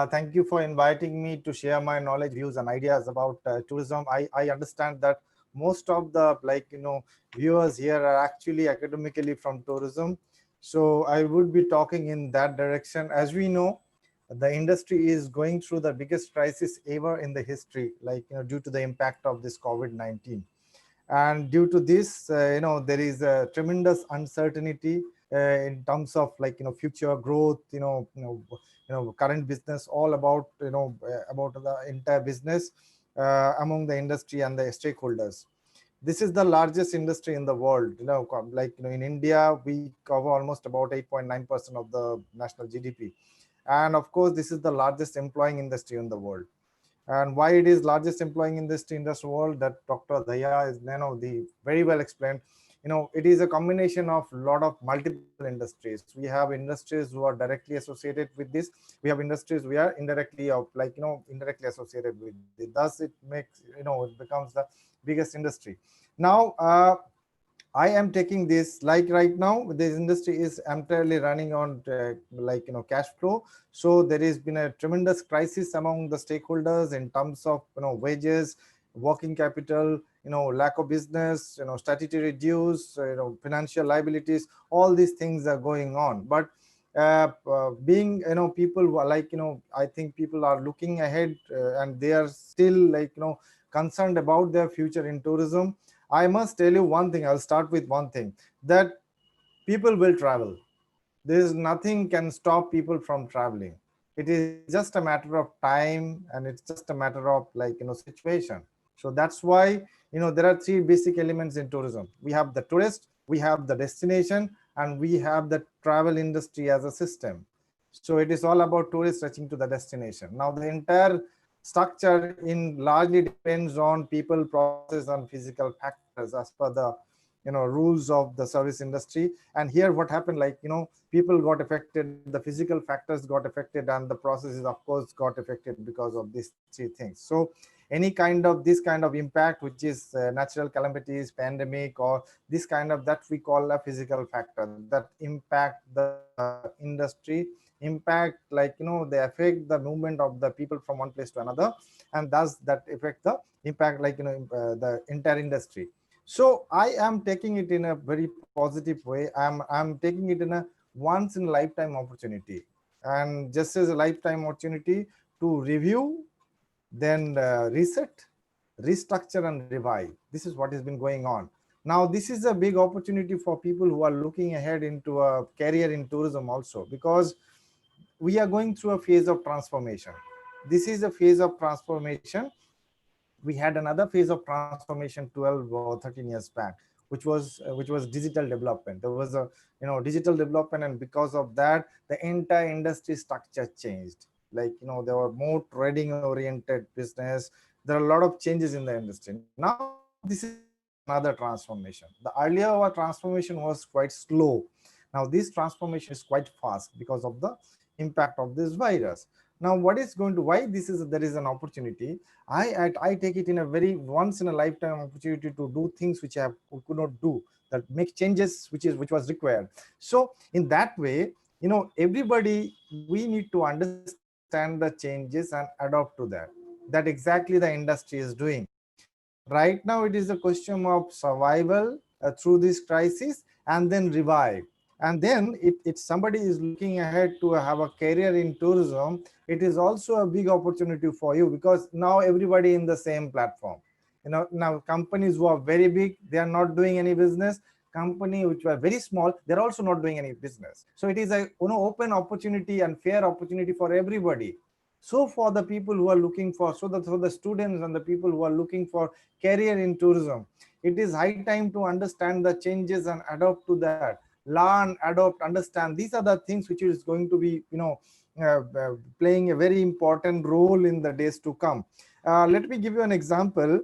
Speaker 5: Thank you for inviting me to share my knowledge, views, and ideas about tourism. I understand that most of the viewers here are actually academically from tourism. So I would be talking in that direction. As we know, the industry is going through the biggest crisis ever in the history, due to the impact of this COVID-19. And due to this, there is a tremendous uncertainty in terms of future growth, current business, all about about the entire business among the industry and the stakeholders. This is the largest industry in the world. In India, we cover almost about 8.9% of the national GDP, and of course, this is the largest employing industry in the world. And why it is largest employing industry in this world, that Dr. Daya is very well explained. It is a combination of a lot of multiple industries. We have industries who are directly associated with this. We have industries we are indirectly indirectly associated with it. Thus, it makes it becomes the biggest industry. Now, I am taking this, right now, this industry is entirely running on cash flow. So there has been a tremendous crisis among the stakeholders in terms of wages, working capital, lack of business, statutory dues, financial liabilities. All these things are going on. But being people who are I think people are looking ahead and they are still concerned about their future in tourism. I must tell you one thing. I'll start with one thing, that people will travel. There is nothing can stop people from traveling. It is just a matter of time, and it's just a matter of situation. So that's why there are three basic elements in tourism. We have the tourist, we have the destination, and we have the travel industry as a system. So it is all about tourists reaching to the destination. Now the entire structure in largely depends on people, process, and physical factors as per the rules of the service industry. And here what happened, people got affected, the physical factors got affected, and the processes of course got affected because of these three things. So any this kind of impact, which is natural calamities, pandemic, or this kind of, that we call a physical factor that impact the industry, impact they affect the movement of the people from one place to another, and thus that affect the impact the entire industry. So I am taking it in a very positive way. I'm taking it in a once in a lifetime opportunity, and just as a lifetime opportunity to review, then reset, restructure, and revive. This is what has been going on. Now, this is a big opportunity for people who are looking ahead into a career in tourism also, because we are going through a phase of transformation. This is a phase of transformation. We had another phase of transformation 12 or 13 years back, which was digital development. There was a digital development, and because of that, the entire industry structure changed. There were more trading oriented business. There are a lot of changes in the industry. Now this is another transformation. The earlier our transformation was quite slow. Now this transformation is quite fast because of the impact of this virus. Now what is going to, why this is, there is an opportunity, I take it in a very once in a lifetime opportunity to do things which I could not do, that make changes which was required. So in that way, everybody, we need to understand the changes and adopt to that. That exactly the industry is doing. Right now it is a question of survival through this crisis, and then revive. And then if somebody is looking ahead to have a career in tourism, it is also a big opportunity for you, because now everybody in the same platform. Now companies who are very big, they are not doing any business. Company which were very small, they're also not doing any business. So it is a open opportunity and fair opportunity for everybody. So for the people who are looking for, for the students and the people who are looking for career in tourism, it is high time to understand the changes and adopt to that. Learn, adopt, understand. These are the things which is going to be, playing a very important role in the days to come. Let me give you an example.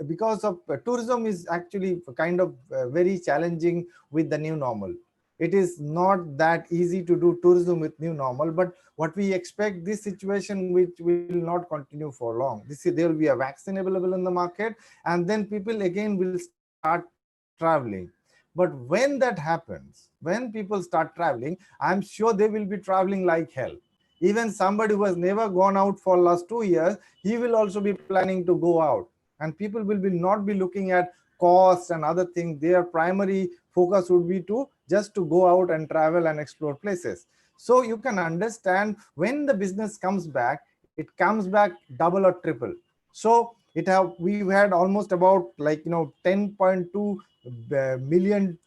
Speaker 5: Because of tourism is actually kind of very challenging with the new normal. It is not that easy to do tourism with new normal, but what we expect, this situation which will not continue for long. There will be a vaccine available in the market, and then people again will start traveling. But when that happens, when people start traveling, I'm sure they will be traveling like hell. Even somebody who has never gone out for last 2 years, he will also be planning to go out. And people will be not be looking at costs and other things. Their primary focus would be to just to go out and travel and explore places. So you can understand, when the business comes back, it comes back double or triple. So we've had almost about 10.2 million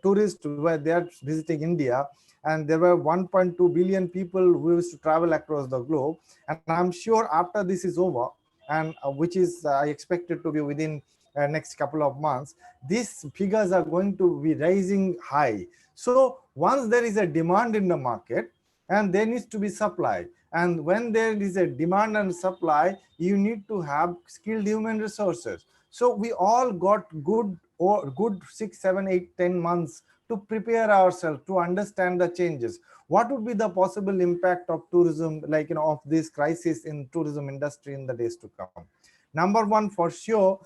Speaker 5: tourists were there visiting India, and there were 1.2 billion people who used to travel across the globe. And I'm sure after this is over, and which is I expect it to be within next couple of months, these figures are going to be rising high. So once there is a demand in the market, and there needs to be supply, and when there is a demand and supply, you need to have skilled human resources. So we all got good 6, 7, 8, 10 months to prepare ourselves to understand the changes. What would be the possible impact of tourism, of this crisis in tourism industry in the days to come? Number one, for sure,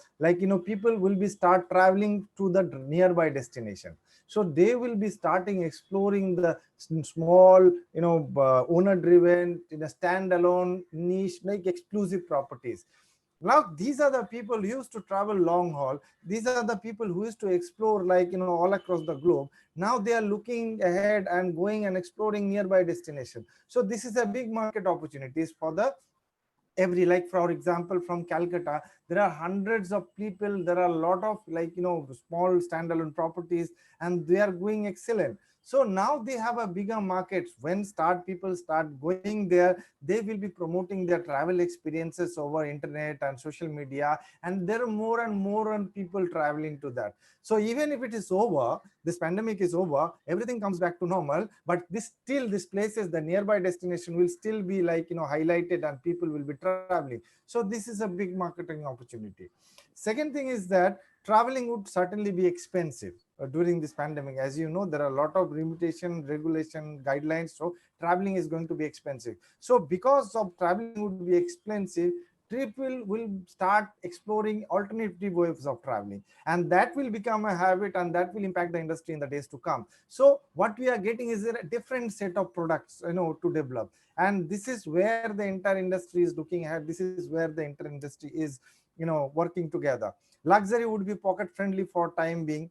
Speaker 5: people will be start traveling to the nearby destination. So they will be starting exploring the small, owner driven, in a standalone niche, like exclusive properties. Now these are the people who used to travel long haul. These are the people who used to explore all across the globe. Now they are looking ahead and going and exploring nearby destination. So this is a big market opportunities for the every, for example, from Calcutta, there are hundreds of people. There are a lot of small standalone properties, and they are going excellent. So now they have a bigger market. When people start going there, they will be promoting their travel experiences over internet and social media, and there are more and more people traveling to that. So even if it is over, this pandemic is over, everything comes back to normal, but these places, the nearby destination, will still be highlighted, and people will be traveling. So this is a big marketing opportunity. Second thing is that traveling would certainly be expensive during this pandemic. As you know, there are a lot of limitation, regulation, guidelines, so traveling is going to be expensive. So because of traveling would be expensive, people will start exploring alternative ways of traveling, and that will become a habit, and that will impact the industry in the days to come. So what we are getting is a different set of products to develop, and this is where the entire industry is looking at. This is where the entire industry is working together. Luxury would be pocket friendly for time being,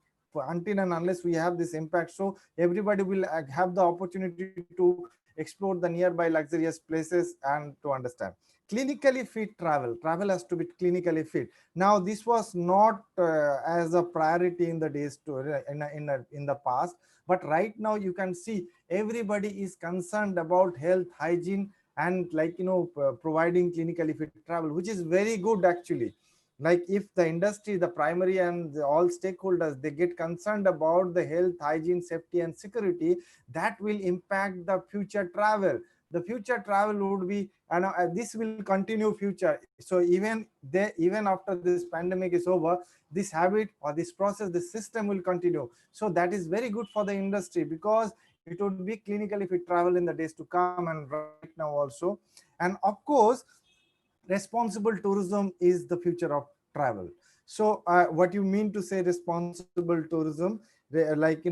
Speaker 5: until and unless we have this impact. So everybody will have the opportunity to explore the nearby luxurious places and to understand. Clinically fit travel has to be clinically fit. Now this was not as a priority in the days to in the past, but right now you can see everybody is concerned about health, hygiene, and providing clinically fit travel, which is very good actually. If the industry, the primary and all stakeholders, they get concerned about the health, hygiene, safety, and security, that will impact the future travel. the future travel would be, and this will continue future. So even after this pandemic is over, this habit or this process, this system will continue. So that is very good for the industry, because it would be clinical if we travel in the days to come and right now also. And of course, responsible tourism is the future of travel. So what you mean to say responsible tourism, like,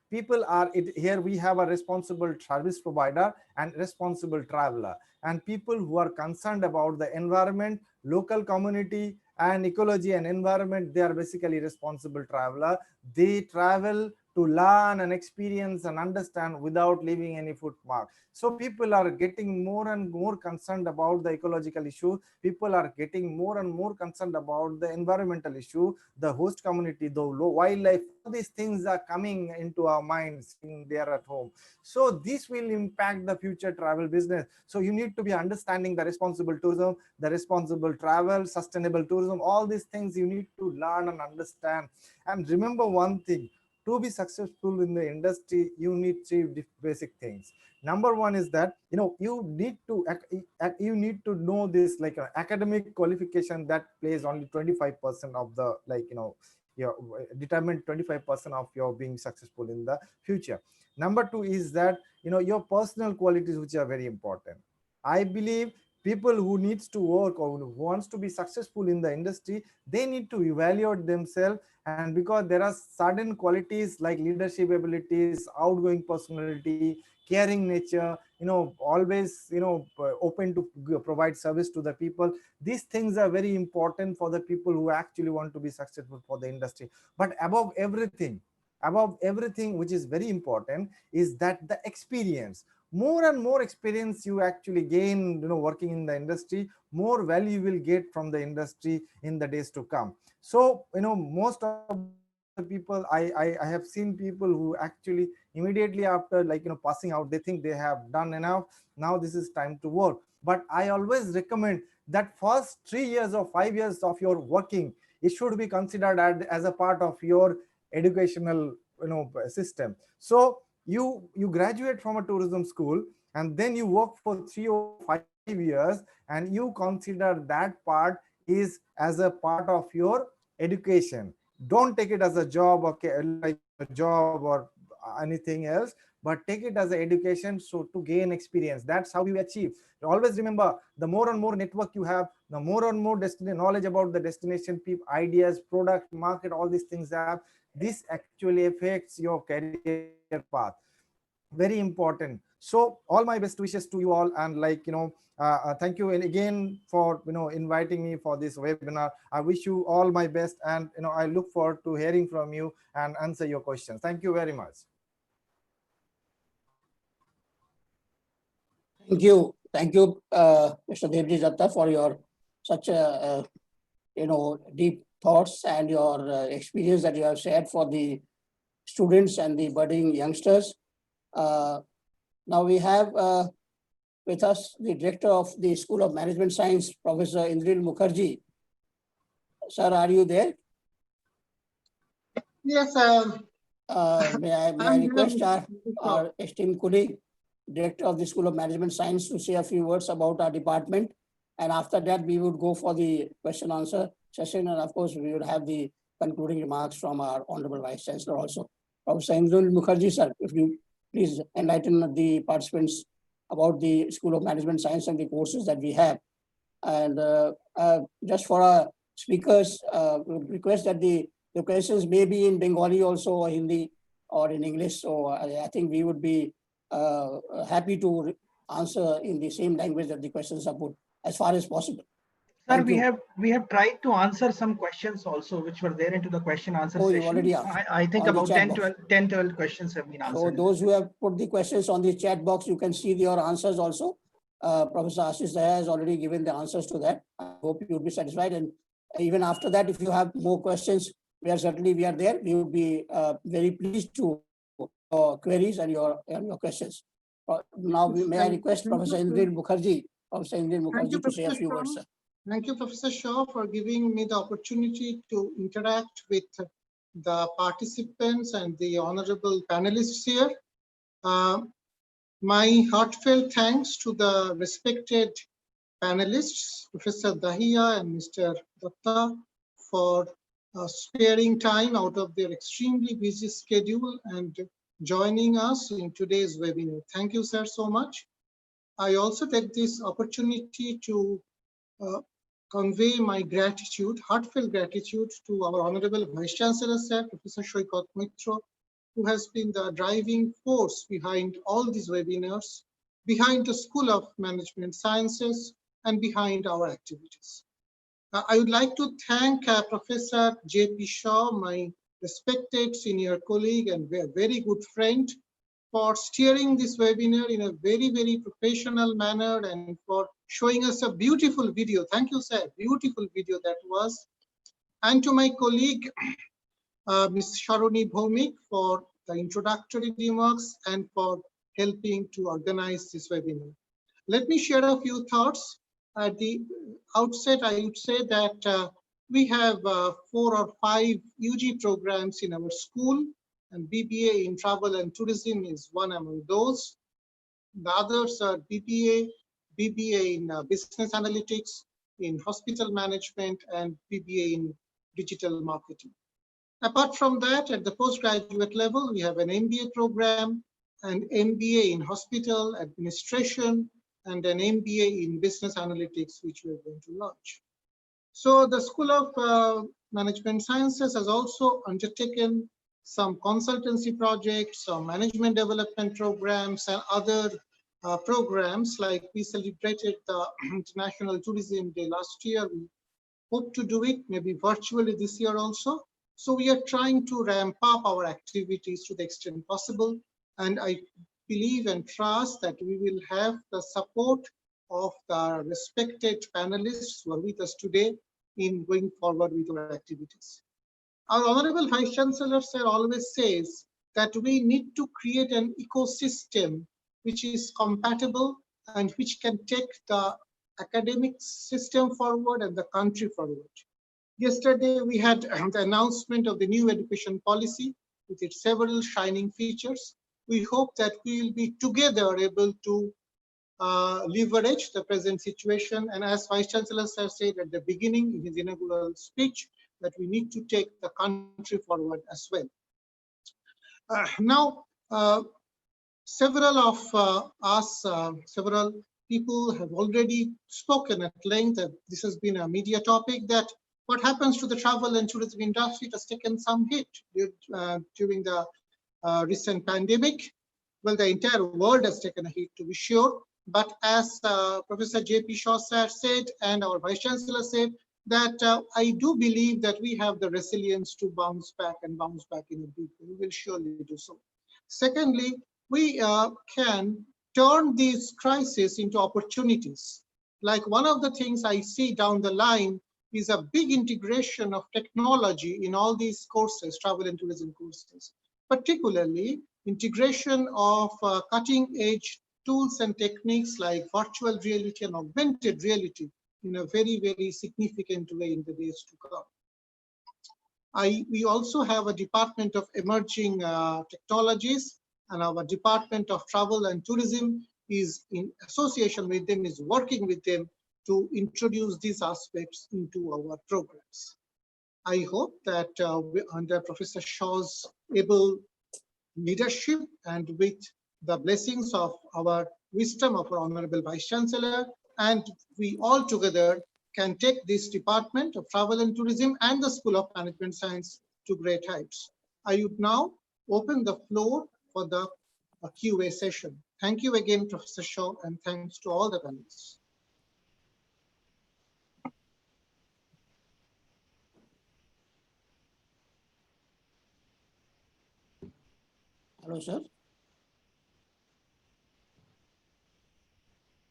Speaker 5: people are here we have a responsible service provider and responsible traveler, and people who are concerned about the environment, local community and ecology and environment, they are basically responsible traveler. They travel to learn and experience and understand without leaving any footmark. So people are getting more and more concerned about the ecological issue. People are getting more and more concerned about the environmental issue, the host community, the wildlife. All these things are coming into our minds in there at home. So this will impact the future travel business. So you need to be understanding the responsible tourism, the responsible travel, sustainable tourism, all these things you need to learn and understand. And remember one thing, to be successful in the industry, you need three basic things. Number one is that you need to know this, like academic qualification that plays only 25% of the, like, your determine 25% of your being successful in the future. Number two is that your personal qualities, which are very important. I believe people who needs to work or who wants to be successful in the industry, they need to evaluate themselves. And because there are certain qualities like leadership abilities, outgoing personality, caring nature, always open to provide service to the people, these things are very important for the people who actually want to be successful for the industry. But above everything, which is very important, is that the experience. More and more experience you actually gain, working in the industry, more value you will get from the industry in the days to come. So most of the people, I have seen people who actually immediately after, like, passing out, they think they have done enough, now this is time to work. But I always recommend that first 3 years or 5 years of your working, it should be considered as a part of your educational system. So you graduate from a tourism school, and then you work for 3 or 5 years, and you consider that part is as a part of your education. Don't take it as a job, or like a job or anything else, but take it as an education, so to gain experience. That's how you achieve. Always remember, the more and more network you have, the more and more knowledge about the destination, people, ideas, product, market, all these things have, this actually affects your career path. Very important. So all my best wishes to you all, and, like, thank you again for inviting me for this webinar. I wish you all my best, and I look forward to hearing from you and answer your questions. Thank you very much.
Speaker 1: Thank you, Mr. Devji Datta, for your such a deep thoughts and your experience that you have shared for the students and the budding youngsters. Now we have with us the director of the School of Management Science, Professor Indril Mukherjee. Sir, are you there?
Speaker 10: Yes,
Speaker 1: may I request our esteemed colleague, director of the School of Management Science, to say a few words about our department, and after that we would go for the question answer session, and of course we would have the concluding remarks from our Honorable Vice Chancellor also. Professor Indril Mukherjee, sir, if you please enlighten the participants about the School of Management Science and the courses that we have. And just for our speakers, request that the questions may be in Bengali also, or Hindi, or in English. So I think we would be happy to answer in the same language that the questions are put, as far as possible.
Speaker 7: Sir, we have tried to answer some questions also, which were there into the question answer session.
Speaker 1: You already answered.
Speaker 7: I think about 10, 12 questions have been answered.
Speaker 1: So those who have put the questions on the chat box, you can see your answers also. Professor Ashish Daya has already given the answers to that. I hope you will be satisfied. And even after that, if you have more questions, we are there. We would be very pleased to your queries and your questions. Now, may I request Professor Indril Mukherjee to say a few words, sir.
Speaker 10: Thank you, Professor Shaw, for giving me the opportunity to interact with the participants and the honorable panelists here. My heartfelt thanks to the respected panelists, Professor Dahiya and Mr. Datta, for sparing time out of their extremely busy schedule and joining us in today's webinar. Thank you, sir, so much. I also take this opportunity to convey my gratitude, heartfelt gratitude to our Honorable Vice Chancellor, sir, Professor Shoikat Mitra, who has been the driving force behind all these webinars, behind the School of Management Sciences, and behind our activities. I would like to thank Professor J.P. Shaw, my respected senior colleague and very good friend, for steering this webinar in a very, very professional manner and for showing us a beautiful video. Thank you, sir. Beautiful video that was. And to my colleague, Ms. Sharoni Bhomik, for the introductory remarks and for helping to organize this webinar. Let me share a few thoughts. At the outset, I would say that we have 4 or 5 UG programs in our school, and BBA in Travel and Tourism is one among those. The others are BBA in Business Analytics, in Hospital Management, and BBA in Digital Marketing. Apart from that, at the postgraduate level, we have an MBA program, an MBA in Hospital Administration, and an MBA in Business Analytics, which we are going to launch. So the School of Management Sciences has also undertaken some consultancy projects, some management development programs, and other programs, like we celebrated the International Tourism Day last year. We hope to do it maybe virtually this year also. So we are trying to ramp up our activities to the extent possible. And I believe and trust that we will have the support of the respected panelists who are with us today in going forward with our activities. Our Honorable Vice Chancellor, sir, always says that we need to create an ecosystem which is compatible and which can take the academic system forward and the country forward. Yesterday, we had the announcement of the new education policy with its several shining features. We hope that we will be together able to leverage the present situation. And as Vice Chancellor sir said at the beginning in his inaugural speech, that we need to take the country forward as well. Now, several of several people have already spoken at length. This has been a media topic, that what happens to the travel and tourism industry has taken some hit during the recent pandemic. Well, the entire world has taken a hit, to be sure. But as Professor J.P. Shaw sir said and our Vice Chancellor said, that I do believe that we have the resilience to bounce back in a big way. We will surely do so. Secondly, we can turn these crises into opportunities. Like one of the things I see down the line is a big integration of technology in all these courses, travel and tourism courses, particularly integration of cutting-edge tools and techniques like virtual reality and augmented reality in a very, very significant way in the days to come. We also have a Department of Emerging Technologies, and our Department of Travel and Tourism is in association with them, is working with them to introduce these aspects into our programs. I hope that under Professor Shaw's able leadership and with the blessings of our wisdom of our Honorable Vice Chancellor, and we all together can take this Department of Travel and Tourism and the School of Management Science to great heights. I would now open the floor for the Q&A session. Thank you again, Professor Shaw, and thanks to all the panelists.
Speaker 1: Hello, sir.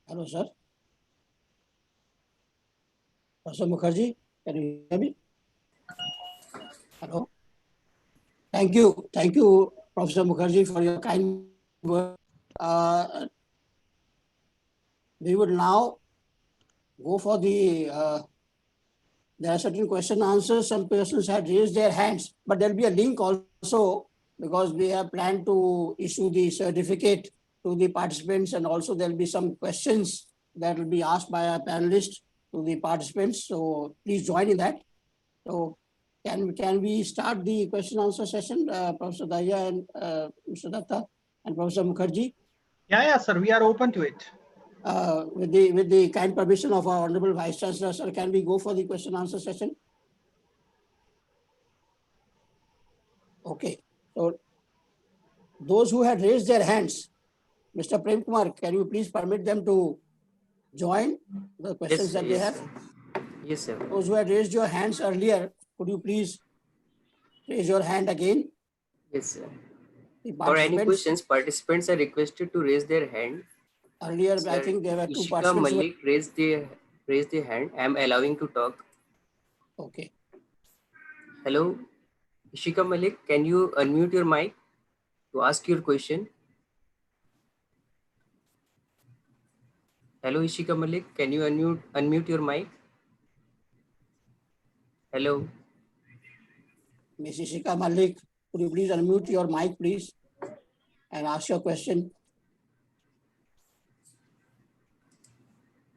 Speaker 1: Hello, sir. Professor Mukherjee, can you hear me? Hello. Thank you, Professor Mukherjee, for your kind word. We would now go for the, there are certain question answers. Some persons had raised their hands, but there'll be a link also, because we have planned to issue the certificate to the participants, and also there will be some questions that will be asked by our panelists to the participants. So please join in that. So can we start the question answer session, Professor Dahiya and Mr. Datta and Professor Mukherjee?
Speaker 7: Yeah, sir. We are open to it.
Speaker 1: With the kind permission of our Honorable Vice Chancellor, sir, can we go for the question answer session? Okay. So those who had raised their hands, Mr. Prem Kumar, can you please permit them to join the questions that they have?
Speaker 2: Yes, sir.
Speaker 1: Those who had raised your hands earlier, could you please raise your hand again?
Speaker 2: Yes, sir.
Speaker 1: The
Speaker 2: For any
Speaker 1: participants,
Speaker 2: questions, participants are requested to raise their hand.
Speaker 1: earlier,
Speaker 2: Sir,
Speaker 1: I think there were two
Speaker 2: Ishika
Speaker 1: participants.
Speaker 2: Malik raised the hand. I am allowing to talk.
Speaker 1: Okay.
Speaker 2: Hello, Ishika Malik, can you unmute your mic to ask your question? Hello, Ishika Malik, can you unmute your mic? Hello.
Speaker 1: Ms. Ishika Malik, could you please unmute your mic, please, and ask your question?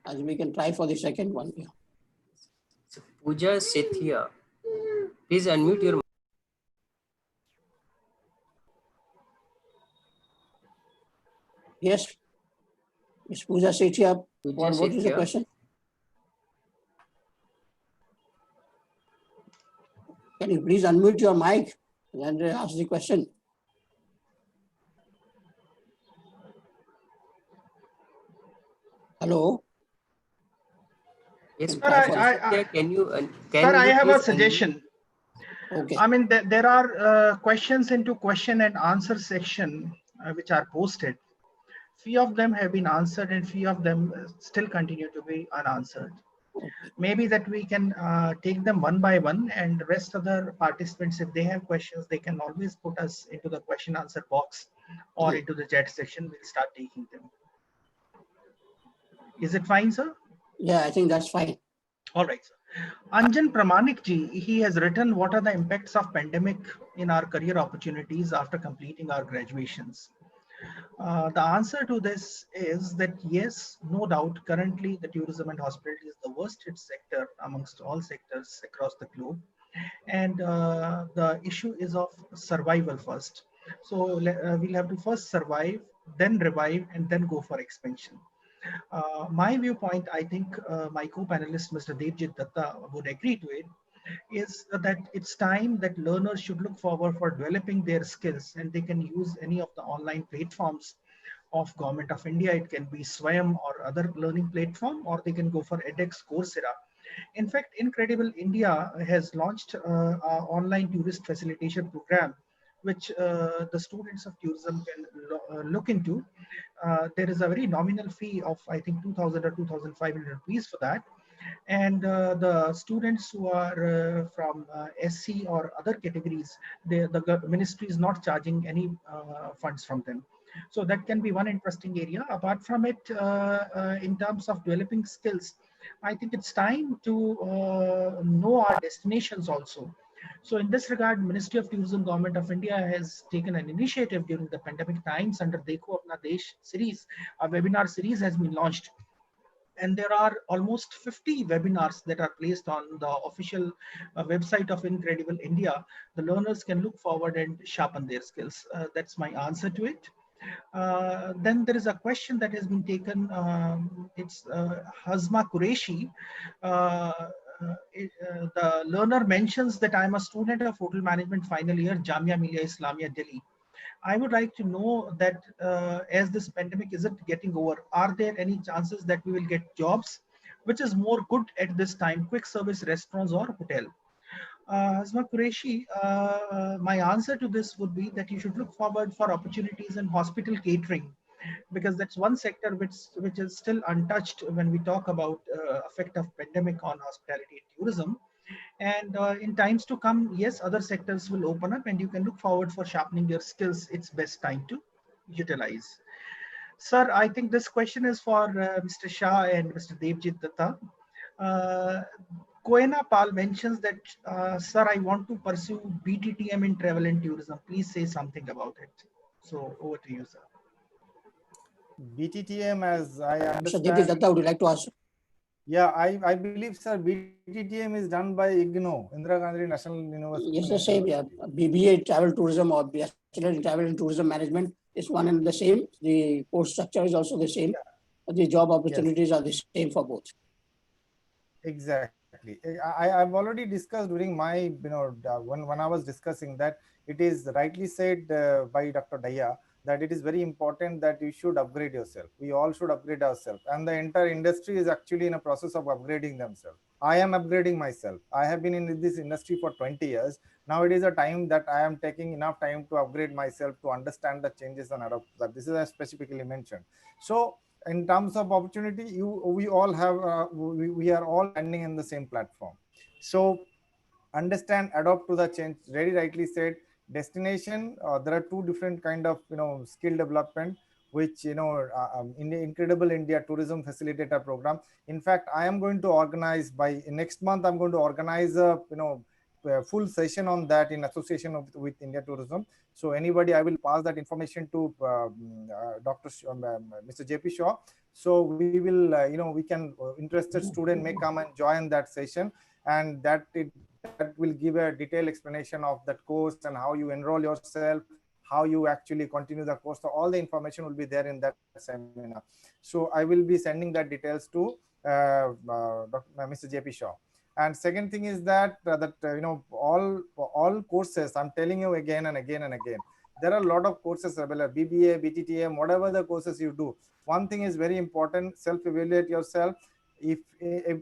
Speaker 1: As we can try for the second one. Yeah.
Speaker 2: Pooja Sethia, please unmute your mic.
Speaker 1: Yes, Ms. Pooja Sethia, what is the question? Can you please unmute your mic and ask the question? Hello?
Speaker 2: Yes,
Speaker 7: Sir, I have a suggestion.
Speaker 1: Okay.
Speaker 7: I mean, there are questions into question and answer section which are posted. Few of them have been answered and few of them still continue to be unanswered.
Speaker 1: Okay.
Speaker 7: Maybe that we can take them one by one, and the rest of the participants, if they have questions, they can always put us into the question answer box or into the chat section. We'll start taking them. Is it fine, sir?
Speaker 1: Yeah, I think that's fine.
Speaker 7: All right, sir. Anjan Pramanik ji, he has written, what are the impacts of pandemic in our career opportunities after completing our graduations? The answer to this is that yes, no doubt, currently the tourism and hospitality is the worst hit sector amongst all sectors across the globe. And the issue is of survival first. So we'll have to first survive, then revive, and then go for expansion. My viewpoint, I think my co-panelist, Mr. Devjit Datta, would agree to it, is that it's time that learners should look forward for developing their skills, and they can use any of the online platforms of Government of India. It can be Swayam or other learning platform, or they can go for edX, Coursera. In fact, Incredible India has launched an online tourist facilitation program, which the students of tourism can look into. There is a very nominal fee of, I think, 2,000 or 2,500 rupees for that. And the students who are from SC or other categories, the ministry is not charging any funds from them. So that can be one interesting area. Apart from it, in terms of developing skills, I think it's time to know our destinations also. So in this regard, Ministry of Tourism, Government of India has taken an initiative during the pandemic times under Dekho Apna Desh series. A webinar series has been launched. And there are almost 50 webinars that are placed on the official website of Incredible India. The learners can look forward and sharpen their skills. That's my answer to it. Then there is a question that has been taken. It's Hazma Qureshi. The learner mentions that I'm a student of hotel management final year, Jamia Millia Islamia, Delhi. I would like to know that as this pandemic isn't getting over, are there any chances that we will get jobs? Which is more good at this time, quick service restaurants or hotel? Hazma Qureshi, my answer to this would be that you should look forward for opportunities in hospital catering, because that's one sector which is still untouched when we talk about effect of pandemic on hospitality and tourism. And in times to come, yes, other sectors will open up and you can look forward for sharpening your skills. It's best time to utilize. Sir, I think this question is for Mr. Shah and Mr. Devjit Datta. Koena Pal mentions that, sir, I want to pursue BTTM in travel and tourism. Please say something about it. So over to you, sir.
Speaker 5: BTTM, as I
Speaker 1: Mr. Jagdish
Speaker 5: understand.
Speaker 1: Datta, would you like to ask?
Speaker 5: Yeah, I believe, sir, BTTM is done by IGNO, Indira Gandhi National University.
Speaker 1: Yes, the same. Yeah, BBA Travel Tourism or Bachelor in Travel and Tourism Management is one and the same. The course structure is also the same. The job opportunities are the same for both.
Speaker 5: Exactly. I've already discussed during my, when I was discussing that it is rightly said by Dr. Daya that it is very important that you should upgrade yourself. We all should upgrade ourselves. And the entire industry is actually in a process of upgrading themselves. I am upgrading myself. I have been in this industry for 20 years. Now it is a time that I am taking enough time to upgrade myself to understand the changes and adopt that. This is as specifically mentioned. So in terms of opportunity, we all have we are all landing in the same platform. So understand, adopt to the change. Very rightly said. Destination, there are two different kind of skill development, which in the Incredible India Tourism Facilitator Program. In fact, I am going to organize by next month. I'm going to organize a full session on that in association with India Tourism. So anybody, I will pass that information to Mr. JP Shaw. So we will, we can interested student may come and join that session, and that will give a detailed explanation of that course and how you enroll yourself, how you actually continue the course. So all the information will be there in that seminar. So I will be sending that details to Mr. JP Shaw. And second thing is that all courses, I'm telling you again and again and again, there are a lot of courses available, BBA, BTTM, whatever the courses you do. One thing is very important, self-evaluate yourself. If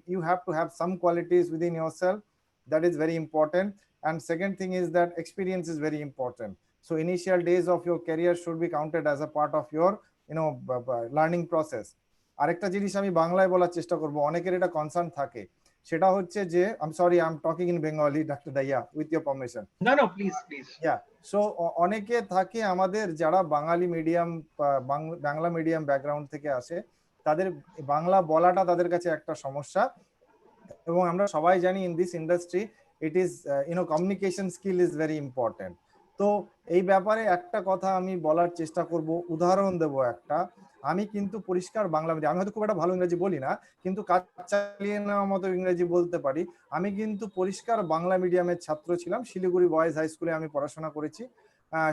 Speaker 5: you have to have some qualities within yourself, that is very important. And second thing is that experience is very important. So initial days of your career should be counted as a part of your learning process. আরেকটা জিনিস আমি বাংলায় বলার চেষ্টা করব, অনেকের এটা concern থাকে, সেটা হচ্ছে যে I'm sorry, I'm talking in Bengali, Dr. Daya, with your permission.
Speaker 7: No, please.
Speaker 5: Yeah. So অনেকে থাকে আমাদের যারা বাঙালি মিডিয়াম, বাংলা মিডিয়াম ব্যাকগ্রাউন্ড থেকে আসে, তাদের বাংলা বলাটা তাদের কাছে একটা সমস্যা। এবং আমরা সবাই জানি in this industry it is communication skill is very important. তো এই ব্যাপারে একটা কথা আমি বলার চেষ্টা করব, উদাহরণ দেব একটা। আমি কিন্তু পরিষ্কার বাংলা মিডিয়াম, আমি হয়তো খুব একটা ভালো ইংরেজি বলি না, কিন্তু কাজ চালিয়ে নেওয়ার মতো ইংরেজি বলতে পারি। আমি কিন্তু পরিষ্কার বাংলা মিডিয়ামের ছাত্র ছিলাম। শিলিগুড়ি বয়েজ হাই স্কুলে আমি পড়াশোনা করেছি,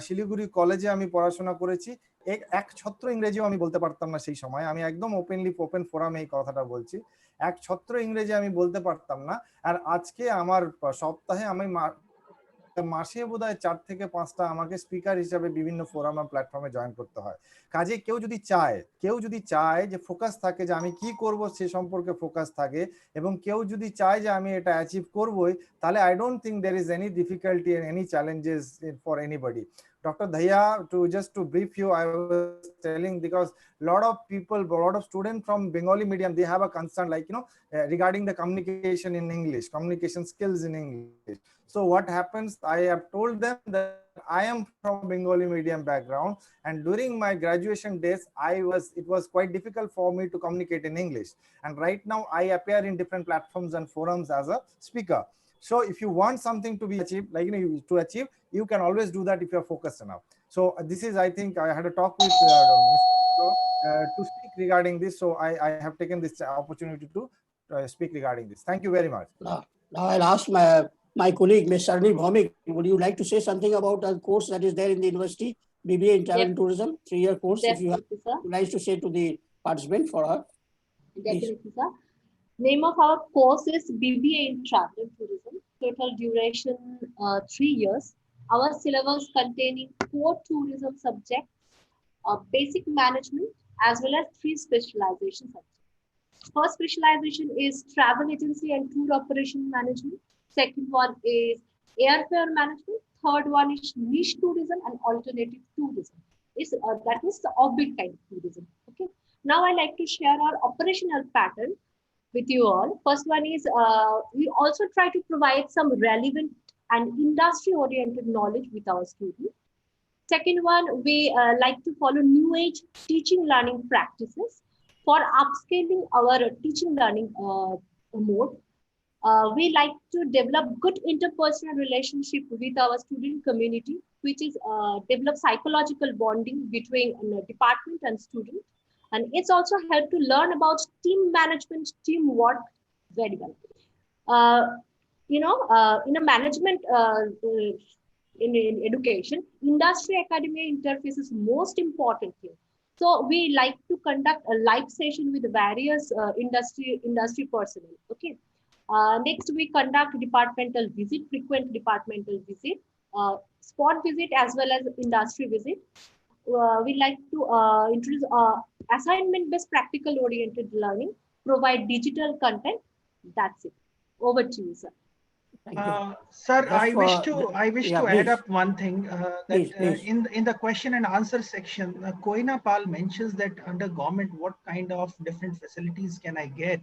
Speaker 5: শিলিগুড়ি কলেজে আমি পড়াশোনা করেছি। এক ছত্র ইংরেজিও আমি বলতে পারতাম না সেই সময়। আমি একদম ওপেন ফোরামে এই কথাটা বলছি, এক ছত্র ইংরেজি আমি বলতে পারতাম না। আর আজকে আমার সপ্তাহে আমি মাসে বোধহয় 4 থেকে 5টা আমাকে স্পিকার হিসেবে বিভিন্ন ফোরাম আর প্ল্যাটফর্মে জয়েন করতে হয়। কাজে কেউ যদি চায় যে ফোকাস থাকে যে আমি কি করব সে সম্পর্কে ফোকাস থাকে, এবং কেউ যদি চায় যে আমি এটা অ্যাচিভ করবই, তাহলে I don't think there is any difficulty and any challenges for anybody. Dr. Dhaya, just to brief you, I was telling, because a lot of people, a lot of students from Bengali medium, they have a concern like, regarding the communication in English, communication skills in English. So what happens, I have told them that I am from Bengali medium background, and during my graduation days, it was quite difficult for me to communicate in English. And right now I appear in different platforms and forums as a speaker. So if you want something to be achieved, like to achieve, you can always do that if you are focused enough. So this is, I think, I had a talk with to speak regarding this. So I have taken this opportunity to speak regarding this. Thank you very much.
Speaker 1: Now I'll ask my colleague, Ms. Sarni Bhaumik, would you like to say something about the course that is there in the university, BBA in Travel and Tourism, 3-year course, if you have nice to say to the participant for her?
Speaker 3: Definitely, sir. Name of our course is BBA in Travel and Tourism. Total duration 3 years. Our syllabus containing 4 tourism subjects, basic management, as well as 3 specialization subjects. First specialization is travel agency and tour operation management. Second one is airfare management. Third one is niche tourism and alternative tourism. That is the orbit kind of tourism. Okay. Now I like to share our operational pattern with you all. First one is we also try to provide some relevant and industry-oriented knowledge with our students. Second one, we like to follow new age teaching learning practices for upscaling our teaching learning mode. We like to develop good interpersonal relationship with our student community, which is develop psychological bonding between department and student. And it's also helped to learn about team management, teamwork very well. In a management, in education, industry academia interface is most important thing. So we like to conduct a live session with various industry personnel. Okay. Next, we conduct departmental visit, frequent departmental visit, spot visit as well as industry visit. We like to introduce assignment-based practical-oriented learning, provide digital content. That's it. Over to you, sir.
Speaker 1: Thank you.
Speaker 7: Sir,
Speaker 1: Just
Speaker 7: I wish
Speaker 1: for-
Speaker 7: to
Speaker 1: Yeah,
Speaker 7: add
Speaker 1: please.
Speaker 7: up one thing
Speaker 1: Please,
Speaker 7: that
Speaker 1: please.
Speaker 7: in the question and answer section, Koina Pal mentions that under government, what kind of different facilities can I get,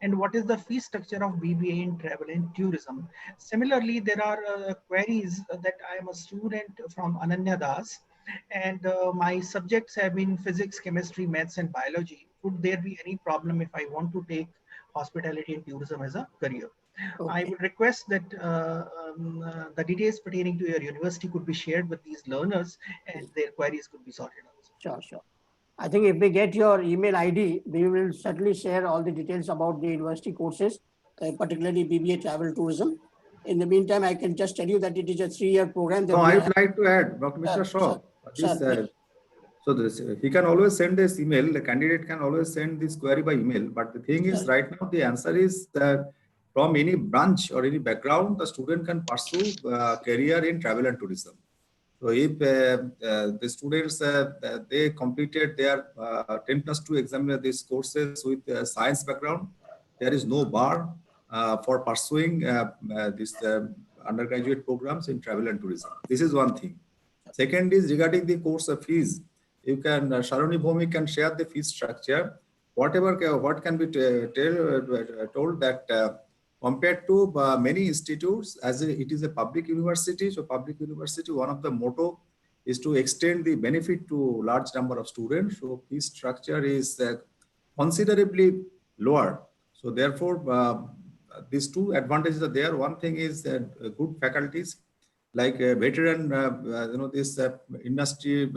Speaker 7: and what is the fee structure of BBA in travel and tourism. Similarly, there are queries that I am a student from Ananya Das, and my subjects have been physics, chemistry, maths, and biology. Would there be any problem if I want to take hospitality and tourism as a career? I
Speaker 1: Okay.
Speaker 7: would request that the details pertaining to your university could be shared with these learners and their queries could be sorted out.
Speaker 1: Sure, sure. I think if we get your email ID, we will certainly share all the details about the university courses, particularly BBA Travel Tourism. In the meantime, I can just tell you that it is a 3-year program.
Speaker 4: No, I would like to add, Mr. Shaw, this,
Speaker 1: Sir,
Speaker 4: so this, he can always send this email, the candidate can always send this query by email, but the thing is right now the answer is that from any branch or any background, the student can pursue career in travel and tourism. So if the students, they completed their 10+2 exam, these courses with science background, there is no bar for pursuing this undergraduate programs in travel and tourism. This is one thing. Second is regarding the course of fees. You can, Sharoni Bhomi can share the fee structure. What can be told that compared to many institutes, as it is a public university, so public university, one of the motto is to extend the benefit to large number of students. So fee structure is considerably lower. So therefore, these two advantages are there. One thing is good faculties, like veteran, this industry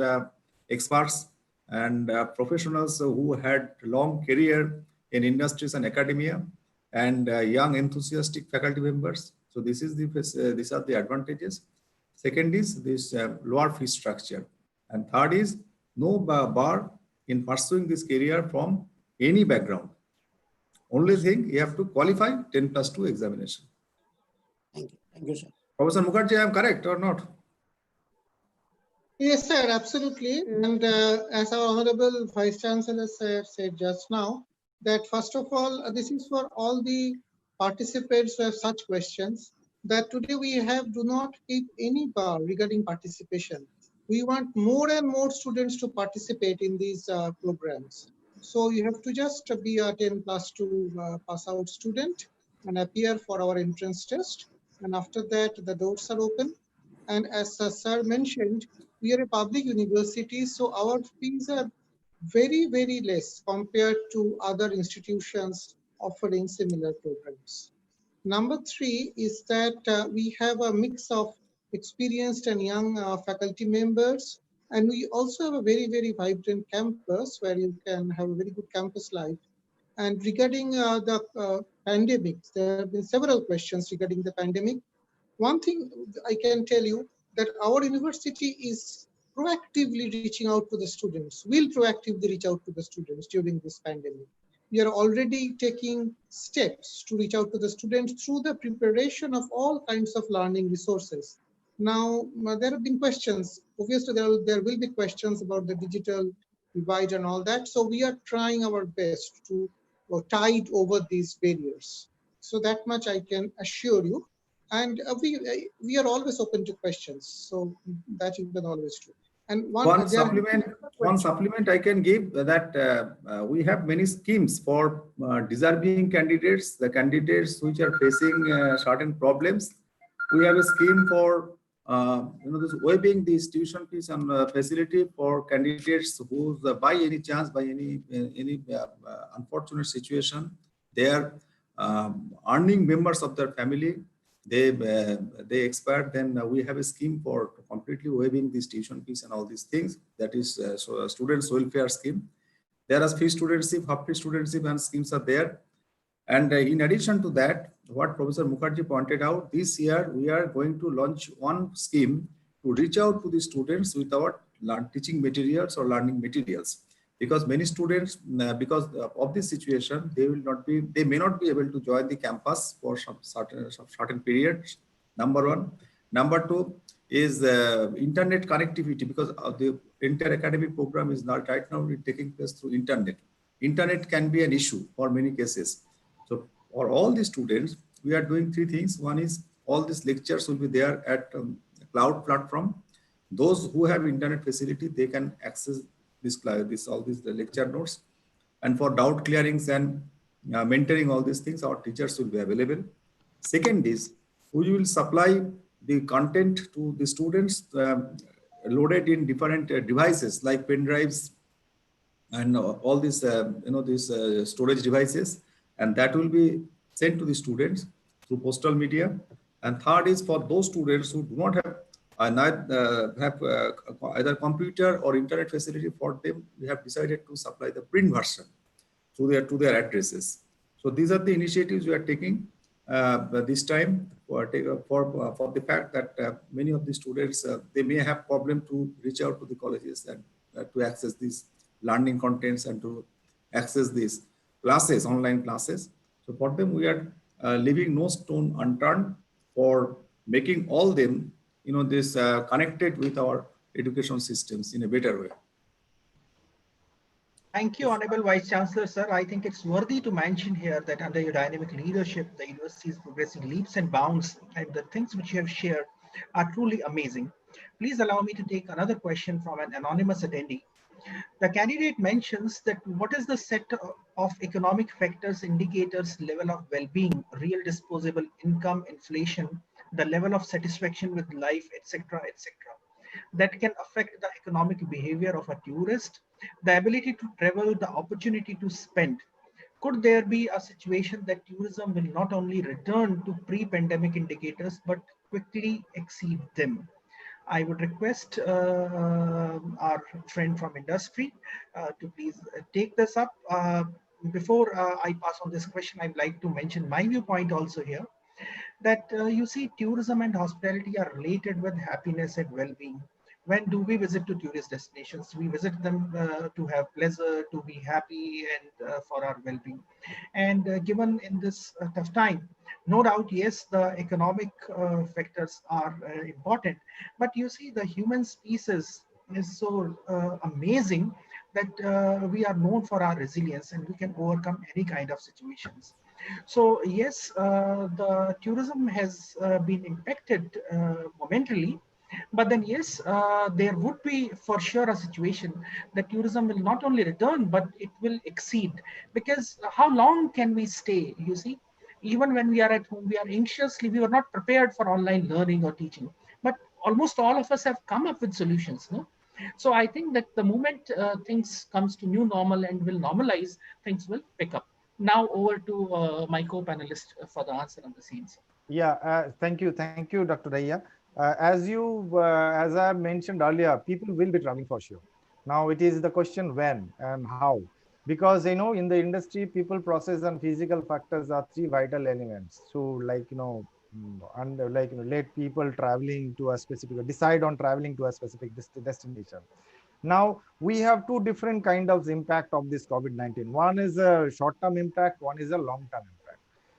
Speaker 4: experts and professionals who had long career in industries and academia, and young enthusiastic faculty members. So this is these are the advantages. Second is this lower fee structure, and third is no bar in pursuing this career from any background. Only thing, you have to qualify 10+2 examination.
Speaker 1: Thank you, sir.
Speaker 4: Professor Mukherjee, I am correct or not?
Speaker 10: Yes, sir, absolutely. And as our Honorable Vice Chancellor said just now, that first of all, this is for all the participants who have such questions, that today we do not keep any bar regarding participation. We want more and more students to participate in these programs. So you have to just be a 10+2 pass out student and appear for our entrance test. And after that, the doors are open. And as sir mentioned, we are a public university, so our fees are very, very less compared to other institutions offering similar programs. Number three is that we have a mix of experienced and young faculty members, and we also have a very, very vibrant campus where you can have a very good campus life. And regarding the pandemic, there have been several questions regarding the pandemic. One thing I can tell you that our university is proactively reaching out to the students, will proactively reach out to the students during this pandemic. We are already taking steps to reach out to the students through the preparation of all kinds of learning resources. Now, there have been questions. Obviously, there will be questions about the digital divide and all that. So we are trying our best to tide over these barriers. So that much I can assure you. And we are always open to questions, so that you can always do. And
Speaker 4: one supplement I can give that we have many schemes for deserving candidates, the candidates which are facing certain problems. We have a scheme for this waiving these tuition fees and facility for candidates who, by any chance, by any unfortunate situation, they are earning members of their family. They expired, then we have a scheme for completely waiving these tuition fees and all these things. That is so a students welfare scheme. There are free studentship, half free studentship and schemes are there. And in addition to that, what Professor Mukherjee pointed out, this year we are going to launch one scheme to reach out to the students with our teaching materials or learning materials. Because many students, because of this situation, they may not be able to join the campus for some certain periods. Number one. Number two is internet connectivity, because the entire academic program is not right now taking place through internet. Internet can be an issue for many cases. So for all the students, we are doing three things. One is all these lectures will be there at cloud platform. Those who have internet facility, they can access all these lecture notes. And for doubt clearings and mentoring, all these things, our teachers will be available. Second is we will supply the content to the students loaded in different devices like pen drives and all these these storage devices, and that will be sent to the students through postal media. And third is for those students who do not have either computer or internet facility, for them we have decided to supply the print version to their addresses. So these are the initiatives we are taking this time for the fact that many of the students they may have problem to reach out to the colleges and to access these learning contents and to access these classes, online classes. So for them, we are leaving no stone unturned for making all them, this connected with our education systems in a better way.
Speaker 7: Thank you, Honorable Vice Chancellor, sir. I think it's worthy to mention here that under your dynamic leadership, the university is progressing leaps and bounds, and the things which you have shared are truly amazing. Please allow me to take another question from an anonymous attendee. The candidate mentions that what is the set of economic factors, indicators, level of well-being, real disposable income, inflation, the level of satisfaction with life, etc., etc., that can affect the economic behavior of a tourist, the ability to travel, the opportunity to spend. Could there be a situation that tourism will not only return to pre-pandemic indicators, but quickly exceed them? I would request our friend from industry to please take this up. Before I pass on this question, I'd like to mention my viewpoint also here, that you see tourism and hospitality are related with happiness and well-being. When do we visit to tourist destinations? We visit them to have pleasure, to be happy, and for our well-being. And given in this tough time, no doubt, yes, the economic factors are important, but you see the human species is so amazing that we are known for our resilience and we can overcome any kind of situations. So yes, the tourism has been impacted momentarily, but then yes, there would be for sure a situation that tourism will not only return, but it will exceed. Because how long can we stay? You see, even when we are at home, we are anxiously, we were not prepared for online learning or teaching, but almost all of us have come up with solutions. No? So I think that the moment things comes to new normal and will normalize, things will pick up. Now over to my co-panelist for the answer on the scenes.
Speaker 5: Yeah, thank you, Dr. Daya. As I mentioned earlier, people will be traveling for sure. Now it is the question when and how, because in the industry, people, process, and physical factors are three vital elements. So, and let people traveling to a specific, decide on traveling to a specific destination. Now we have two different kind of impact of this COVID-19. One is a short-term impact, one is a long-term impact.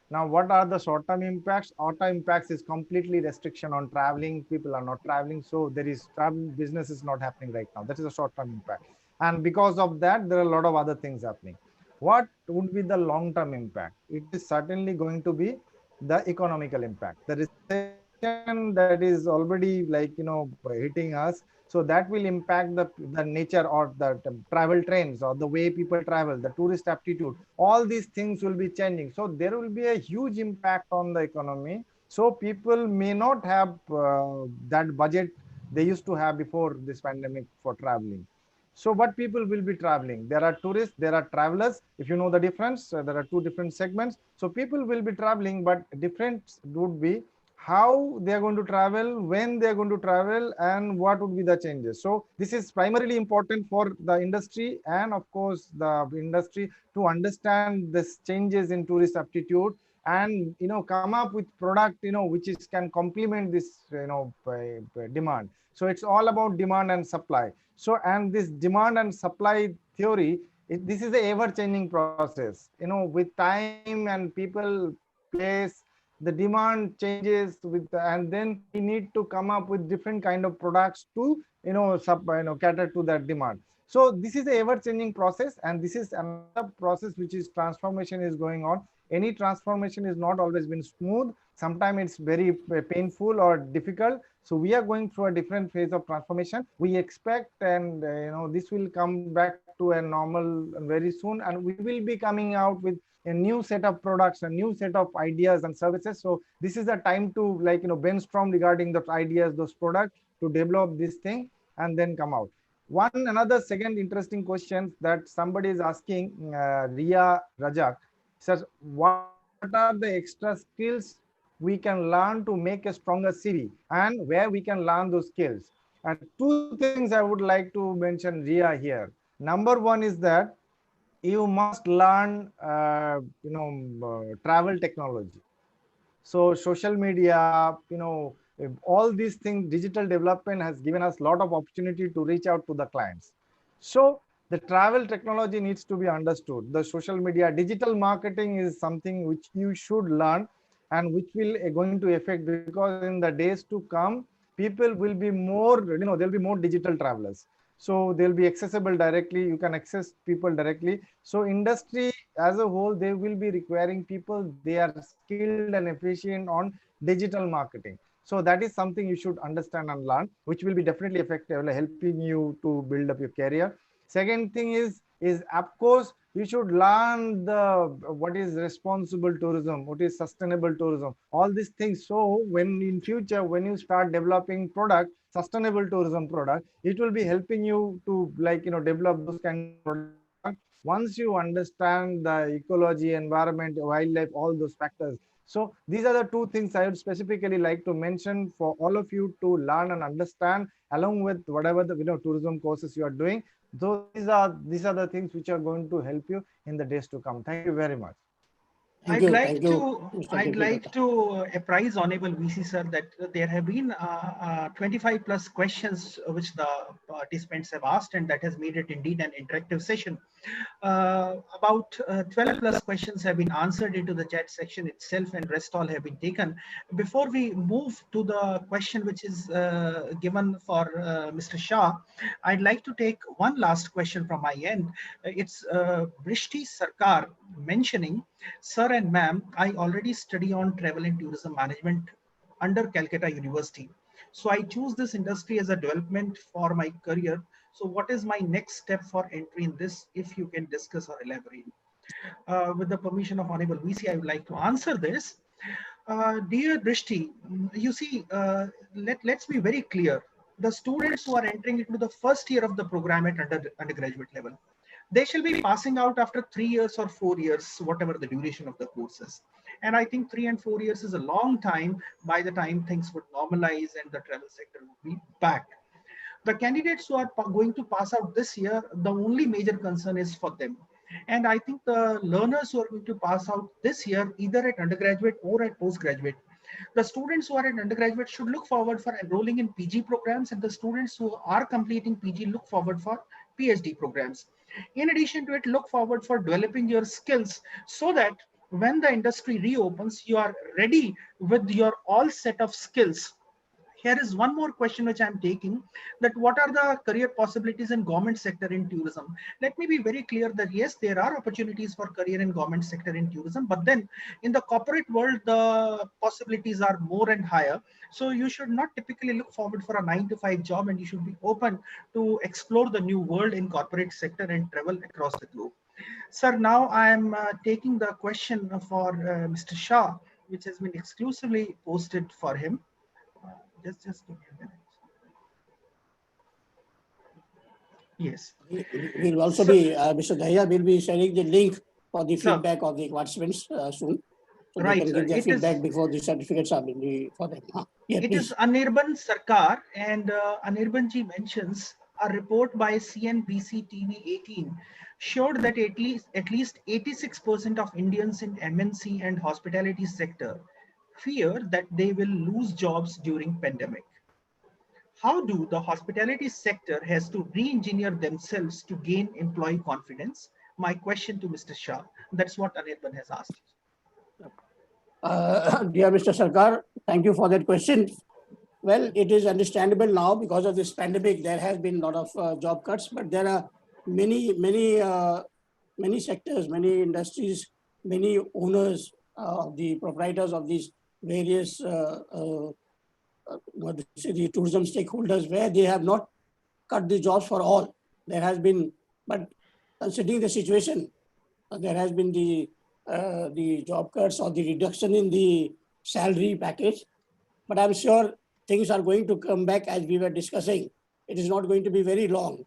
Speaker 5: Now, what are the short-term impacts? Short-term impacts is completely restriction on traveling. People are not traveling, so there is travel business is not happening right now. That is a short-term impact, and because of that, there are a lot of other things happening. What would be the long-term impact? It is certainly going to be the economical impact. The recession that is already hitting us, so that will impact the nature or the travel trends or the way people travel, the tourist aptitude. All these things will be changing, so there will be a huge impact on the economy. So people may not have that budget they used to have before this pandemic for traveling. So what people will be traveling? There are tourists, there are travelers. If you know the difference, there are two different segments. So people will be traveling, but difference would be how they are going to travel, when they are going to travel, and what would be the changes. So this is primarily important for the industry and of course the industry to understand this changes in tourist aptitude and come up with product which is can complement this demand. So it's all about demand and supply. So and this demand and supply theory, this is a ever changing process, with time and people, place, the demand changes with and then we need to come up with different kind of products to cater to that demand. So this is a ever changing process, and this is another process which is transformation is going on. Any transformation is not always been smooth. Sometimes it's very painful or difficult. So we are going through a different phase of transformation. We expect, and this will come back to a normal very soon, and we will be coming out with a new set of products, a new set of ideas and services. So this is a time to brainstorm regarding the ideas, those products, to develop this thing and then come out. One another second interesting question that somebody is asking, Ria Rajak says, what are the extra skills we can learn to make a stronger CV, and where we can learn those skills? And two things I would like to mention, Ria, here. Number one is that you must learn travel technology. So social media, all these things, digital development has given us a lot of opportunity to reach out to the clients. So the travel technology needs to be understood. The social media, digital marketing is something which you should learn, and which will going to affect, because in the days to come, people will be more, there'll be more digital travelers. So they'll be accessible directly. You can access people directly. So industry as a whole, they will be requiring people, they are skilled and efficient on digital marketing. So that is something you should understand and learn, which will be definitely effective, helping you to build up your career. Second thing is of course you should learn the what is responsible tourism, what is sustainable tourism, all these things. So when in future, when you start developing product, sustainable tourism product, it will be helping you to develop those kind of product once you understand the ecology, environment, wildlife, all those factors. So these are the two things I would specifically like to mention for all of you to learn and understand, along with whatever the tourism courses you are doing. So these are the things which are going to help you in the days to come. Thank you very much.
Speaker 1: Thank you, Mr.
Speaker 7: I'd
Speaker 1: Deepti
Speaker 7: like
Speaker 1: Dutta.
Speaker 7: to apprise Honorable VC sir that there have been 25 plus questions which the participants have asked, and that has made it indeed an interactive session. About 12 plus questions have been answered into the chat section itself, and rest all have been taken. Before we move to the question which is given for Mr. Shah, I'd like to take one last question from my end. It's Brishti Sarkar mentioning, sir and ma'am, I already study on travel and tourism management under Calcutta University. So I choose this industry as a development for my career. So what is my next step for entry in this, if you can discuss or elaborate? With the permission of Honorable VC, I would like to answer this. Dear Drishti, you see, let's be very clear. The students who are entering into the first year of the program at undergraduate level, they shall be passing out after 3 years or 4 years, whatever the duration of the course is. And I think 3 and 4 years is a long time by the time things would normalize and the travel sector would be back. The candidates who are going to pass out this year, the only major concern is for them. And I think the learners who are going to pass out this year, either at undergraduate or at postgraduate, the students who are at undergraduate should look forward for enrolling in PG programs, and the students who are completing PG look forward for PhD programs. In addition to it, look forward for developing your skills so that when the industry reopens, you are ready with your all set of skills. Here is one more question which I'm taking, that what are the career possibilities in government sector in tourism? Let me be very clear that yes, there are opportunities for career in government sector in tourism, but then in the corporate world, the possibilities are more and higher. So you should not typically look forward for a 9-to-5 job, and you should be open to explore the new world in corporate sector and travel across the globe. Sir, now I am taking the question for Mr. Shah, which has been exclusively posted for him. Just give me a minute. Yes.
Speaker 1: We'll also be, Mr. Dahiya will be sharing the link for the feedback of the participants soon. so
Speaker 7: Right,
Speaker 1: they can
Speaker 7: sir.
Speaker 1: give their
Speaker 7: It is
Speaker 1: feedback before the certificates are being for them. Yeah,
Speaker 7: It is
Speaker 1: please.
Speaker 7: Anirban Sarkar, and Anirban ji mentions a report by CNBC TV 18 showed that at least 86% of Indians in MNC and hospitality sector fear that they will lose jobs during pandemic. How do the hospitality sector has to re-engineer themselves to gain employee confidence? My question to Mr. Shah. That's what Anirban has asked.
Speaker 1: Dear Mr. Sarkar, thank you for that question. Well, it is understandable now because of this pandemic. There has been a lot of job cuts, but there are many sectors, many industries, many owners, the proprietors of these various what to say, the tourism stakeholders, where they have not cut the jobs for all. There has been, but considering the situation, there has been the job cuts or the reduction in the salary package. But I'm sure things are going to come back as we were discussing. It is not going to be very long.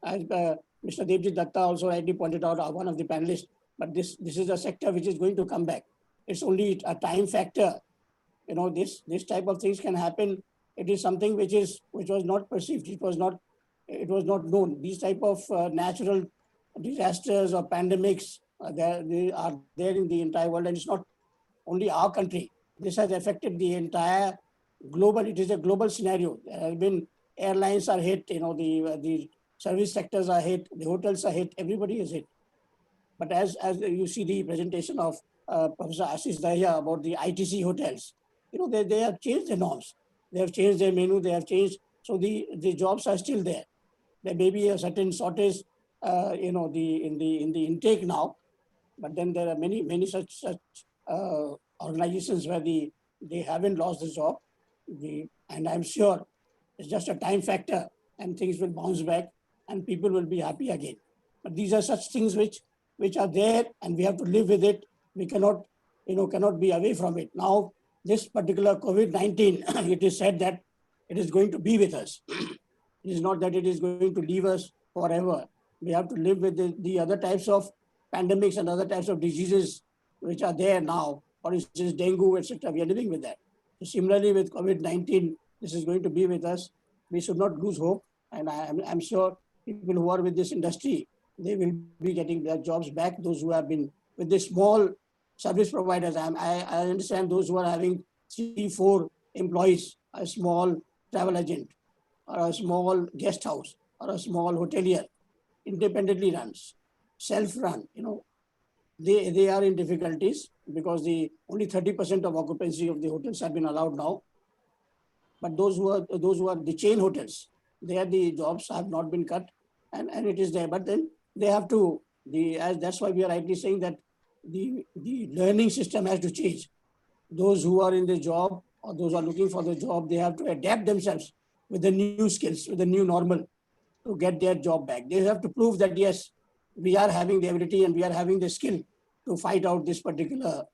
Speaker 1: As Mr. Devjit Datta also rightly pointed out, one of the panelists, but this is a sector which is going to come back. It's only a time factor. You know, this type of things can happen. It is something which was not perceived. It was not known. These type of natural disasters or pandemics, they are there in the entire world, and it's not only our country. This has affected the entire global. It is a global scenario. There have been airlines are hit. You know, the service sectors are hit. The hotels are hit. Everybody is hit. But as you see the presentation of Professor Ashish Dahiya about the ITC hotels, you know, they have changed the norms. They have changed their menu. They have changed. So the jobs are still there. There may be a certain shortage, you know, in the intake now, but then there are many such organizations where they haven't lost the job. And I'm sure it's just a time factor, and things will bounce back, and people will be happy again. But these are such things which are there, and we have to live with it. We cannot be away from it. Now, this particular COVID-19, it is said that it is going to be with us. It is not that it is going to leave us forever. We have to live with the other types of pandemics and other types of diseases which are there now. For instance, dengue, etc. We are living with that. So similarly, with COVID-19, this is going to be with us. We should not lose hope. And I'm sure people who are with this industry, they will be getting their jobs back. Those who have been with the small service providers, I understand those who are having 3-4 employees, a small travel agent, or a small guest house, or a small hotelier, independently runs, self-run, you know, they are in difficulties because the only 30% of occupancy of the hotels have been allowed now. But those who are the chain hotels, there the jobs have not been cut, and it is there. But then they have to that's why we are rightly saying that the learning system has to change. Those who are in the job or those who are looking for the job, they have to adapt themselves with the new skills, with the new normal, to get their job back. They have to prove that yes, we are having the ability and we are having the skill to fight out this particular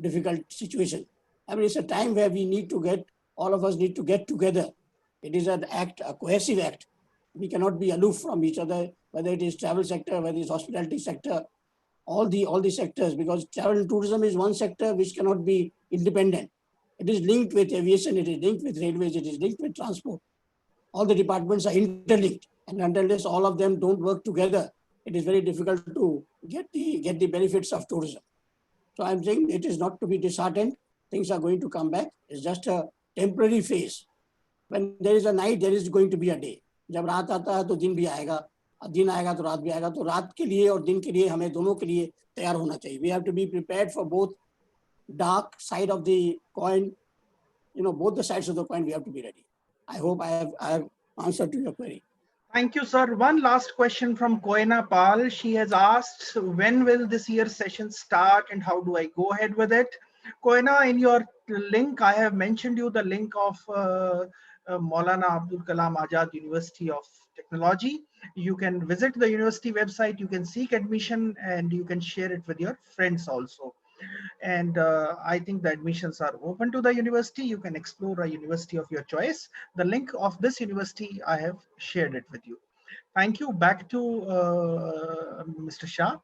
Speaker 1: difficult situation. I mean, it's a time where all of us need to get together. It is an act, a cohesive act. We cannot be aloof from each other, whether it is travel sector, whether it is hospitality sector, all the sectors, because travel and tourism is one sector which cannot be independent. It is linked with aviation, it is linked with railways, it is linked with transport. All the departments are interlinked, and unless all of them don't work together, it is very difficult to get the benefits of tourism. So I'm saying it is not to be disheartened. Things are going to come back. It's just a temporary phase. When there is a night, there is going to be a day. जब रात आता है तो दिन भी आएगा, और दिन आएगा तो रात भी आएगा. तो रात के लिए और दिन के लिए हमें दोनों के लिए तैयार होना चाहिए. We have to be prepared for both dark side of the coin. You know, both the sides of the coin. We have to be ready. I hope I have answered to your query.
Speaker 7: Thank you, sir. One last question from Koena Pal. She has asked, when will this year's session start and how do I go ahead with it? Koena, in your link, I have mentioned you the link of Maulana Abdul Kalam Azad University of Technology. You can visit the university website, you can seek admission, and you can share it with your friends also. And I think the admissions are open to the university. You can explore a university of your choice. The link of this university, I have shared it with you. Thank you. Back to Mr. Shah.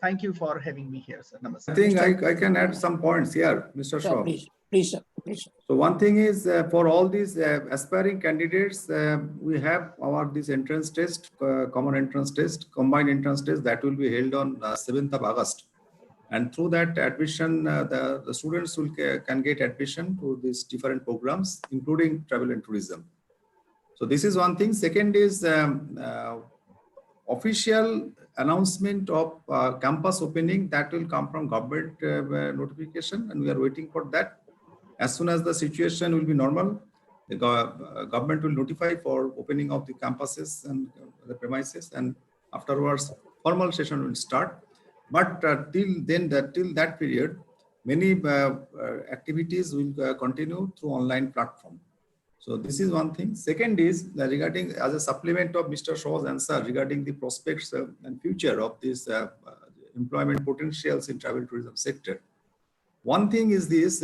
Speaker 7: Thank you for having me here, sir.
Speaker 4: I
Speaker 7: Namaskar.
Speaker 4: think I can add some points here, Mr.
Speaker 1: Sir,
Speaker 4: Shaw.
Speaker 1: please, sir. Please, sir.
Speaker 4: So one thing is for all these aspiring candidates, we have this entrance test, common entrance test, combined entrance test that will be held on 7th of August. And through that admission, the students can get admission to these different programs, including travel and tourism. So this is one thing. Second is official announcement of campus opening that will come from government notification, and we are waiting for that. As soon as the situation will be normal, the government will notify for opening of the campuses and the premises, and afterwards formal session will start. But till that period, many activities will continue through online platform. So this is one thing. Second is regarding, as a supplement of Mr. Shaw's answer regarding the prospects and future of this employment potentials in travel tourism sector. One thing is this: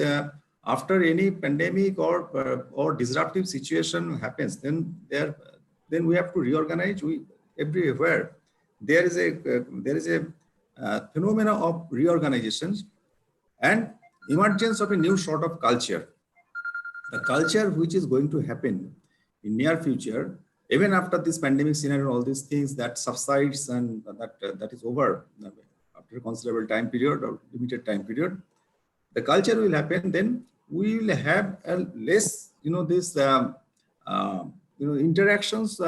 Speaker 4: after any pandemic or disruptive situation happens, then we have to reorganize. Everywhere there is a phenomena of reorganizations and emergence of a new sort of culture. The culture which is going to happen in near future, even after this pandemic scenario, all these things that subsides and that is over after a considerable time period or limited time period, the culture will happen. Then we will have a less, interactions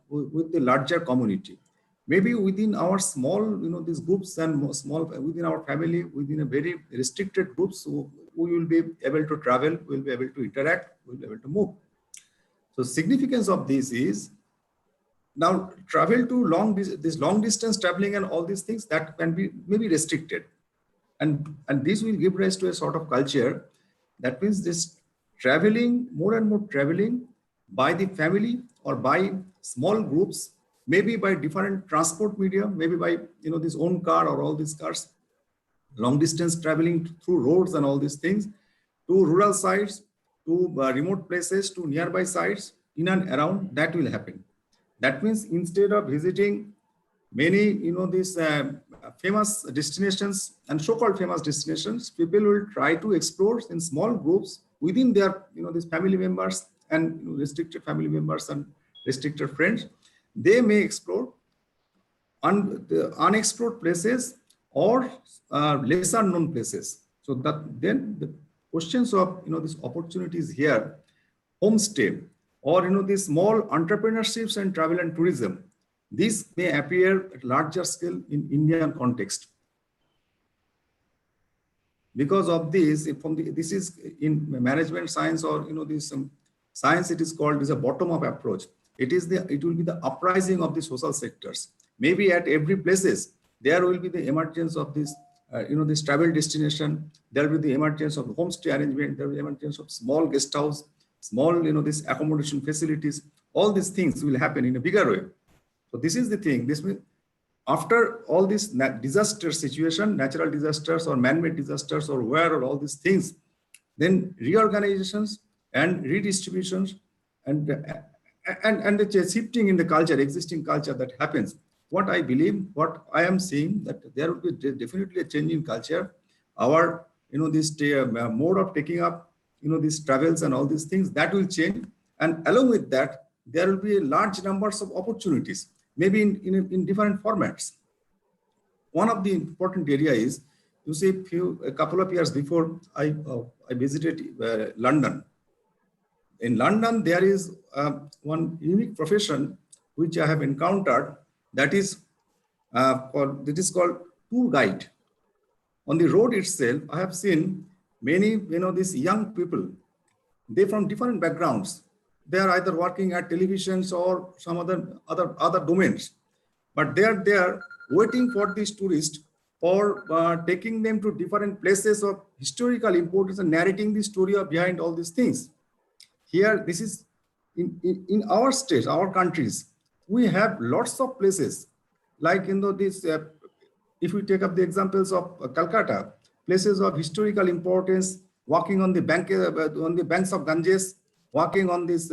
Speaker 4: with the larger community. Maybe within our small, these groups and small within our family, within a very restricted groups, we will be able to travel, we will be able to interact, we will be able to move. So significance of this is now travel to this long distance traveling and all these things that can be maybe restricted. And this will give rise to a sort of culture. That means this traveling, more and more traveling by the family or by small groups, maybe by different transport media, maybe by this own car or all these cars, long distance traveling through roads and all these things, to rural sites, to remote places, to nearby sites, in and around, that will happen. That means instead of visiting many, these famous destinations and so-called famous destinations, people will try to explore in small groups within their, these family members and restricted family members and restricted friends. They may explore the unexplored places or lesser known places. So that then the questions of, these opportunities here, homestay or, these small entrepreneurships and travel and tourism, this may appear at larger scale in Indian context. Because of this, this is in management science or this science, it is called as a bottom-up approach. It will be the uprising of the social sectors. Maybe at every places there will be the emergence of this, this travel destination. There will be the emergence of homestay arrangement. There will be the emergence of small guest house, small, this accommodation facilities. All these things will happen in a bigger way. So this is the thing. This means after all this disaster situation, natural disasters or man-made disasters or where or all these things, then reorganizations and redistributions and the shifting in the culture, existing culture that happens. What I believe, what I am seeing, that there will be definitely a change in culture. Our, this mode of taking up, these travels and all these things, that will change. And along with that, there will be a large numbers of opportunities, maybe in different formats. One of the important area is, you see, a couple of years before, I visited London. In London, there is one unique profession which I have encountered, that is called tour guide. On the road itself, I have seen many, these young people, they from different backgrounds. They are either working at televisions or some other domains, but they are there waiting for these tourists for taking them to different places of historical importance and narrating the story of behind all these things. Here, this is in our states, our countries, we have lots of places like this. If we take up the examples of Calcutta, places of historical importance, walking on the banks of Ganges, walking on these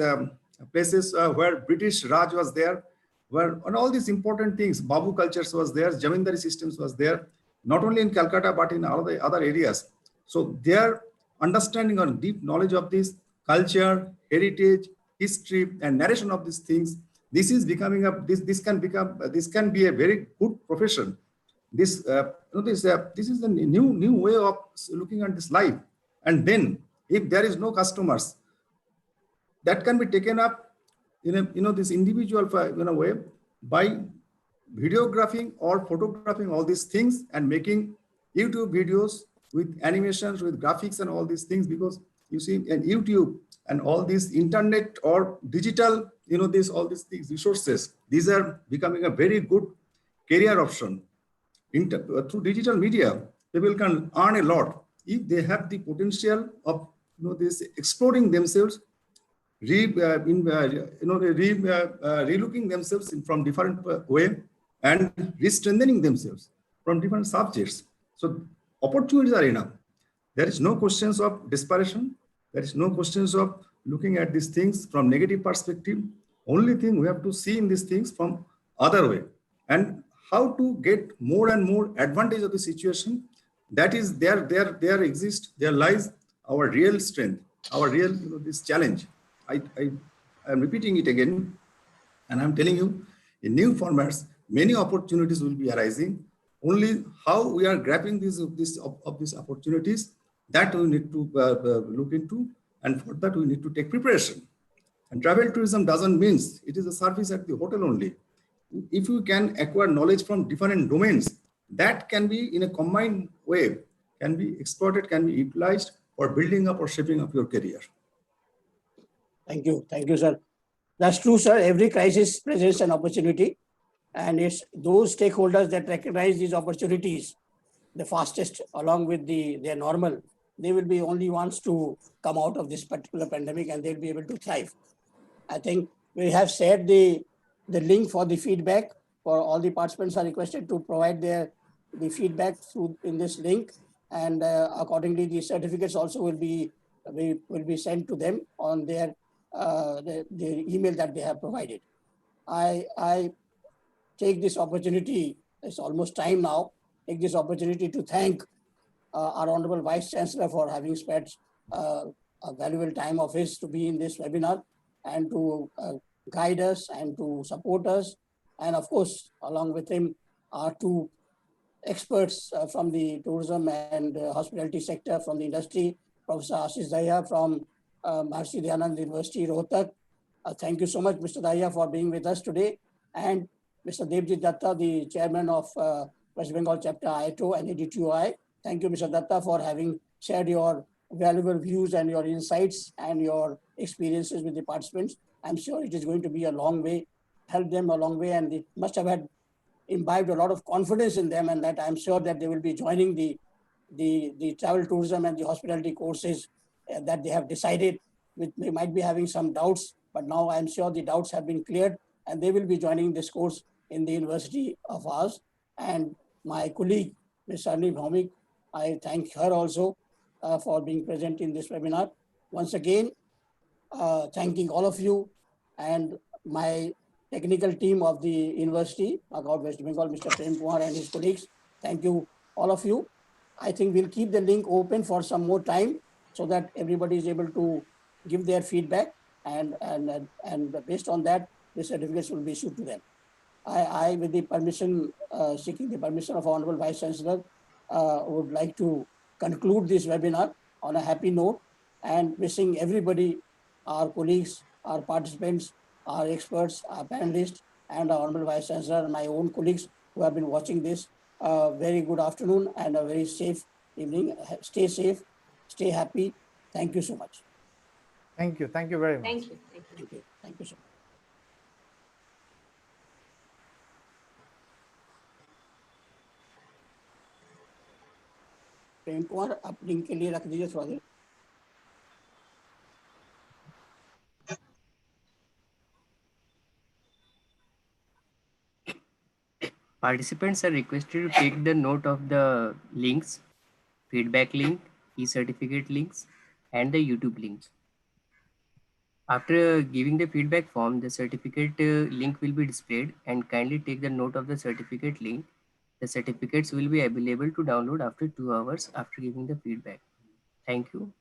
Speaker 4: places where British Raj was there, where and all these important things, Babu cultures was there, Jamindari systems was there, not only in Calcutta, but in other areas. So their understanding or deep knowledge of this culture, heritage, history, and narration of these things, this is becoming this can be a very good profession. This is a new way of looking at this life. And then if there is no customers, that can be taken up in a this individual way by videographing or photographing all these things and making YouTube videos with animations, with graphics and all these things, because you see in YouTube and all these internet or digital, all these things, resources, these are becoming a very good career option. Through digital media, people can earn a lot if they have the potential of this exploring themselves, relooking themselves from different way and re-strengthening themselves from different subjects. So opportunities are enough. There is no questions of desperation. There is no questions of looking at these things from negative perspective. Only thing we have to see in these things from other way, and how to get more and more advantage of the situation. That is there lies our real strength, our real this challenge. I am repeating it again, and I'm telling you, in new formats, many opportunities will be arising. Only how we are grabbing these opportunities, that we need to look into, and for that we need to take preparation. And travel tourism doesn't mean it is a service at the hotel only. If you can acquire knowledge from different domains, that can be in a combined way, can be exploited, can be utilized for building up or shaping up your career.
Speaker 1: Thank you, sir. That's true, sir. Every crisis presents an opportunity, and it's those stakeholders that recognize these opportunities the fastest, along with their normal, they will be only ones to come out of this particular pandemic, and they'll be able to thrive. I think we have shared the link for the feedback. For all the participants are requested to provide the feedback through in this link, and accordingly the certificates also will be sent to them on their the email that they have provided. I take this opportunity, it's almost time now, take this opportunity to thank our Honorable Vice Chancellor for having spent a valuable time of his to be in this webinar and to guide us and to support us. And of course, along with him, our two experts from the tourism and hospitality sector from the industry, Professor Ashish Dahiya from Maharishi Dayanand University, Rohtak. Thank you so much, Mr. Dahiya, for being with us today. And Mr. Devjit Datta, the chairman of West Bengal chapter IITO and ADTOI. Thank you, Mr. Datta, for having shared your valuable views and your insights and your experiences with the participants. I'm sure it is going to be a long way, help them a long way, and it must have had imbibed a lot of confidence in them, and that I'm sure that they will be joining the travel tourism and the hospitality courses that they have decided. They might be having some doubts, but now I'm sure the doubts have been cleared, and they will be joining this course in the university of ours. And my colleague, Ms. Sarni Bhaumik, I thank her also for being present in this webinar. Once again, thanking all of you and my technical team of the University, MAKAUT West Bengal, Mr. Prem Kumar and his colleagues. Thank you, all of you. I think we'll keep the link open for some more time so that everybody is able to give their feedback, and based on that, the certificates will be issued to them. I with the permission, seeking the permission of Honorable Vice Chancellor, would like to conclude this webinar on a happy note and wishing everybody, our colleagues, our participants, our experts, our panelists, and our Honorable Vice Chancellor and my own colleagues who have been watching this, very good afternoon and a very safe evening. Stay safe, stay happy. Thank you so much.
Speaker 5: Thank you very much.
Speaker 3: Thank you.
Speaker 1: Thank you so much. Prem Kumar, आप link के लिए रख दीजिए थोड़ा देर.
Speaker 2: Participants are requested to take the note of the links, feedback link, e-certificate links, and the YouTube links. After giving the feedback form, the certificate link will be displayed, and kindly take the note of the certificate link. The certificates will be available to download after 2 hours after giving the feedback. Thank you.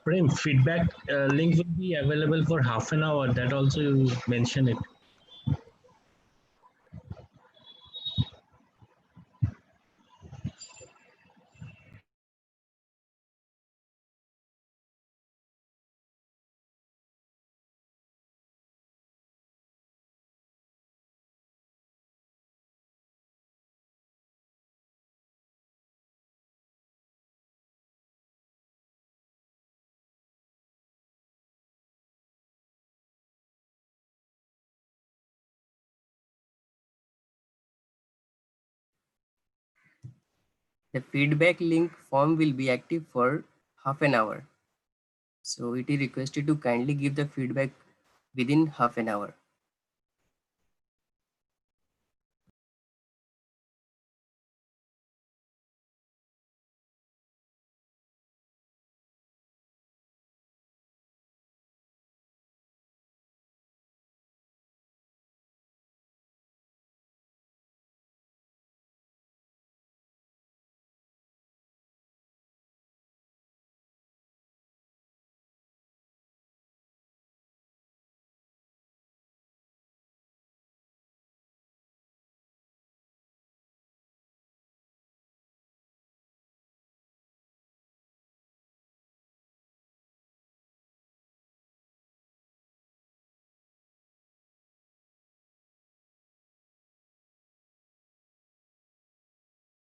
Speaker 6: Prem, feedback link will be available for half an hour. That also you mention it.
Speaker 2: The feedback link form will be active for half an hour. So it is requested to kindly give the feedback within half an hour.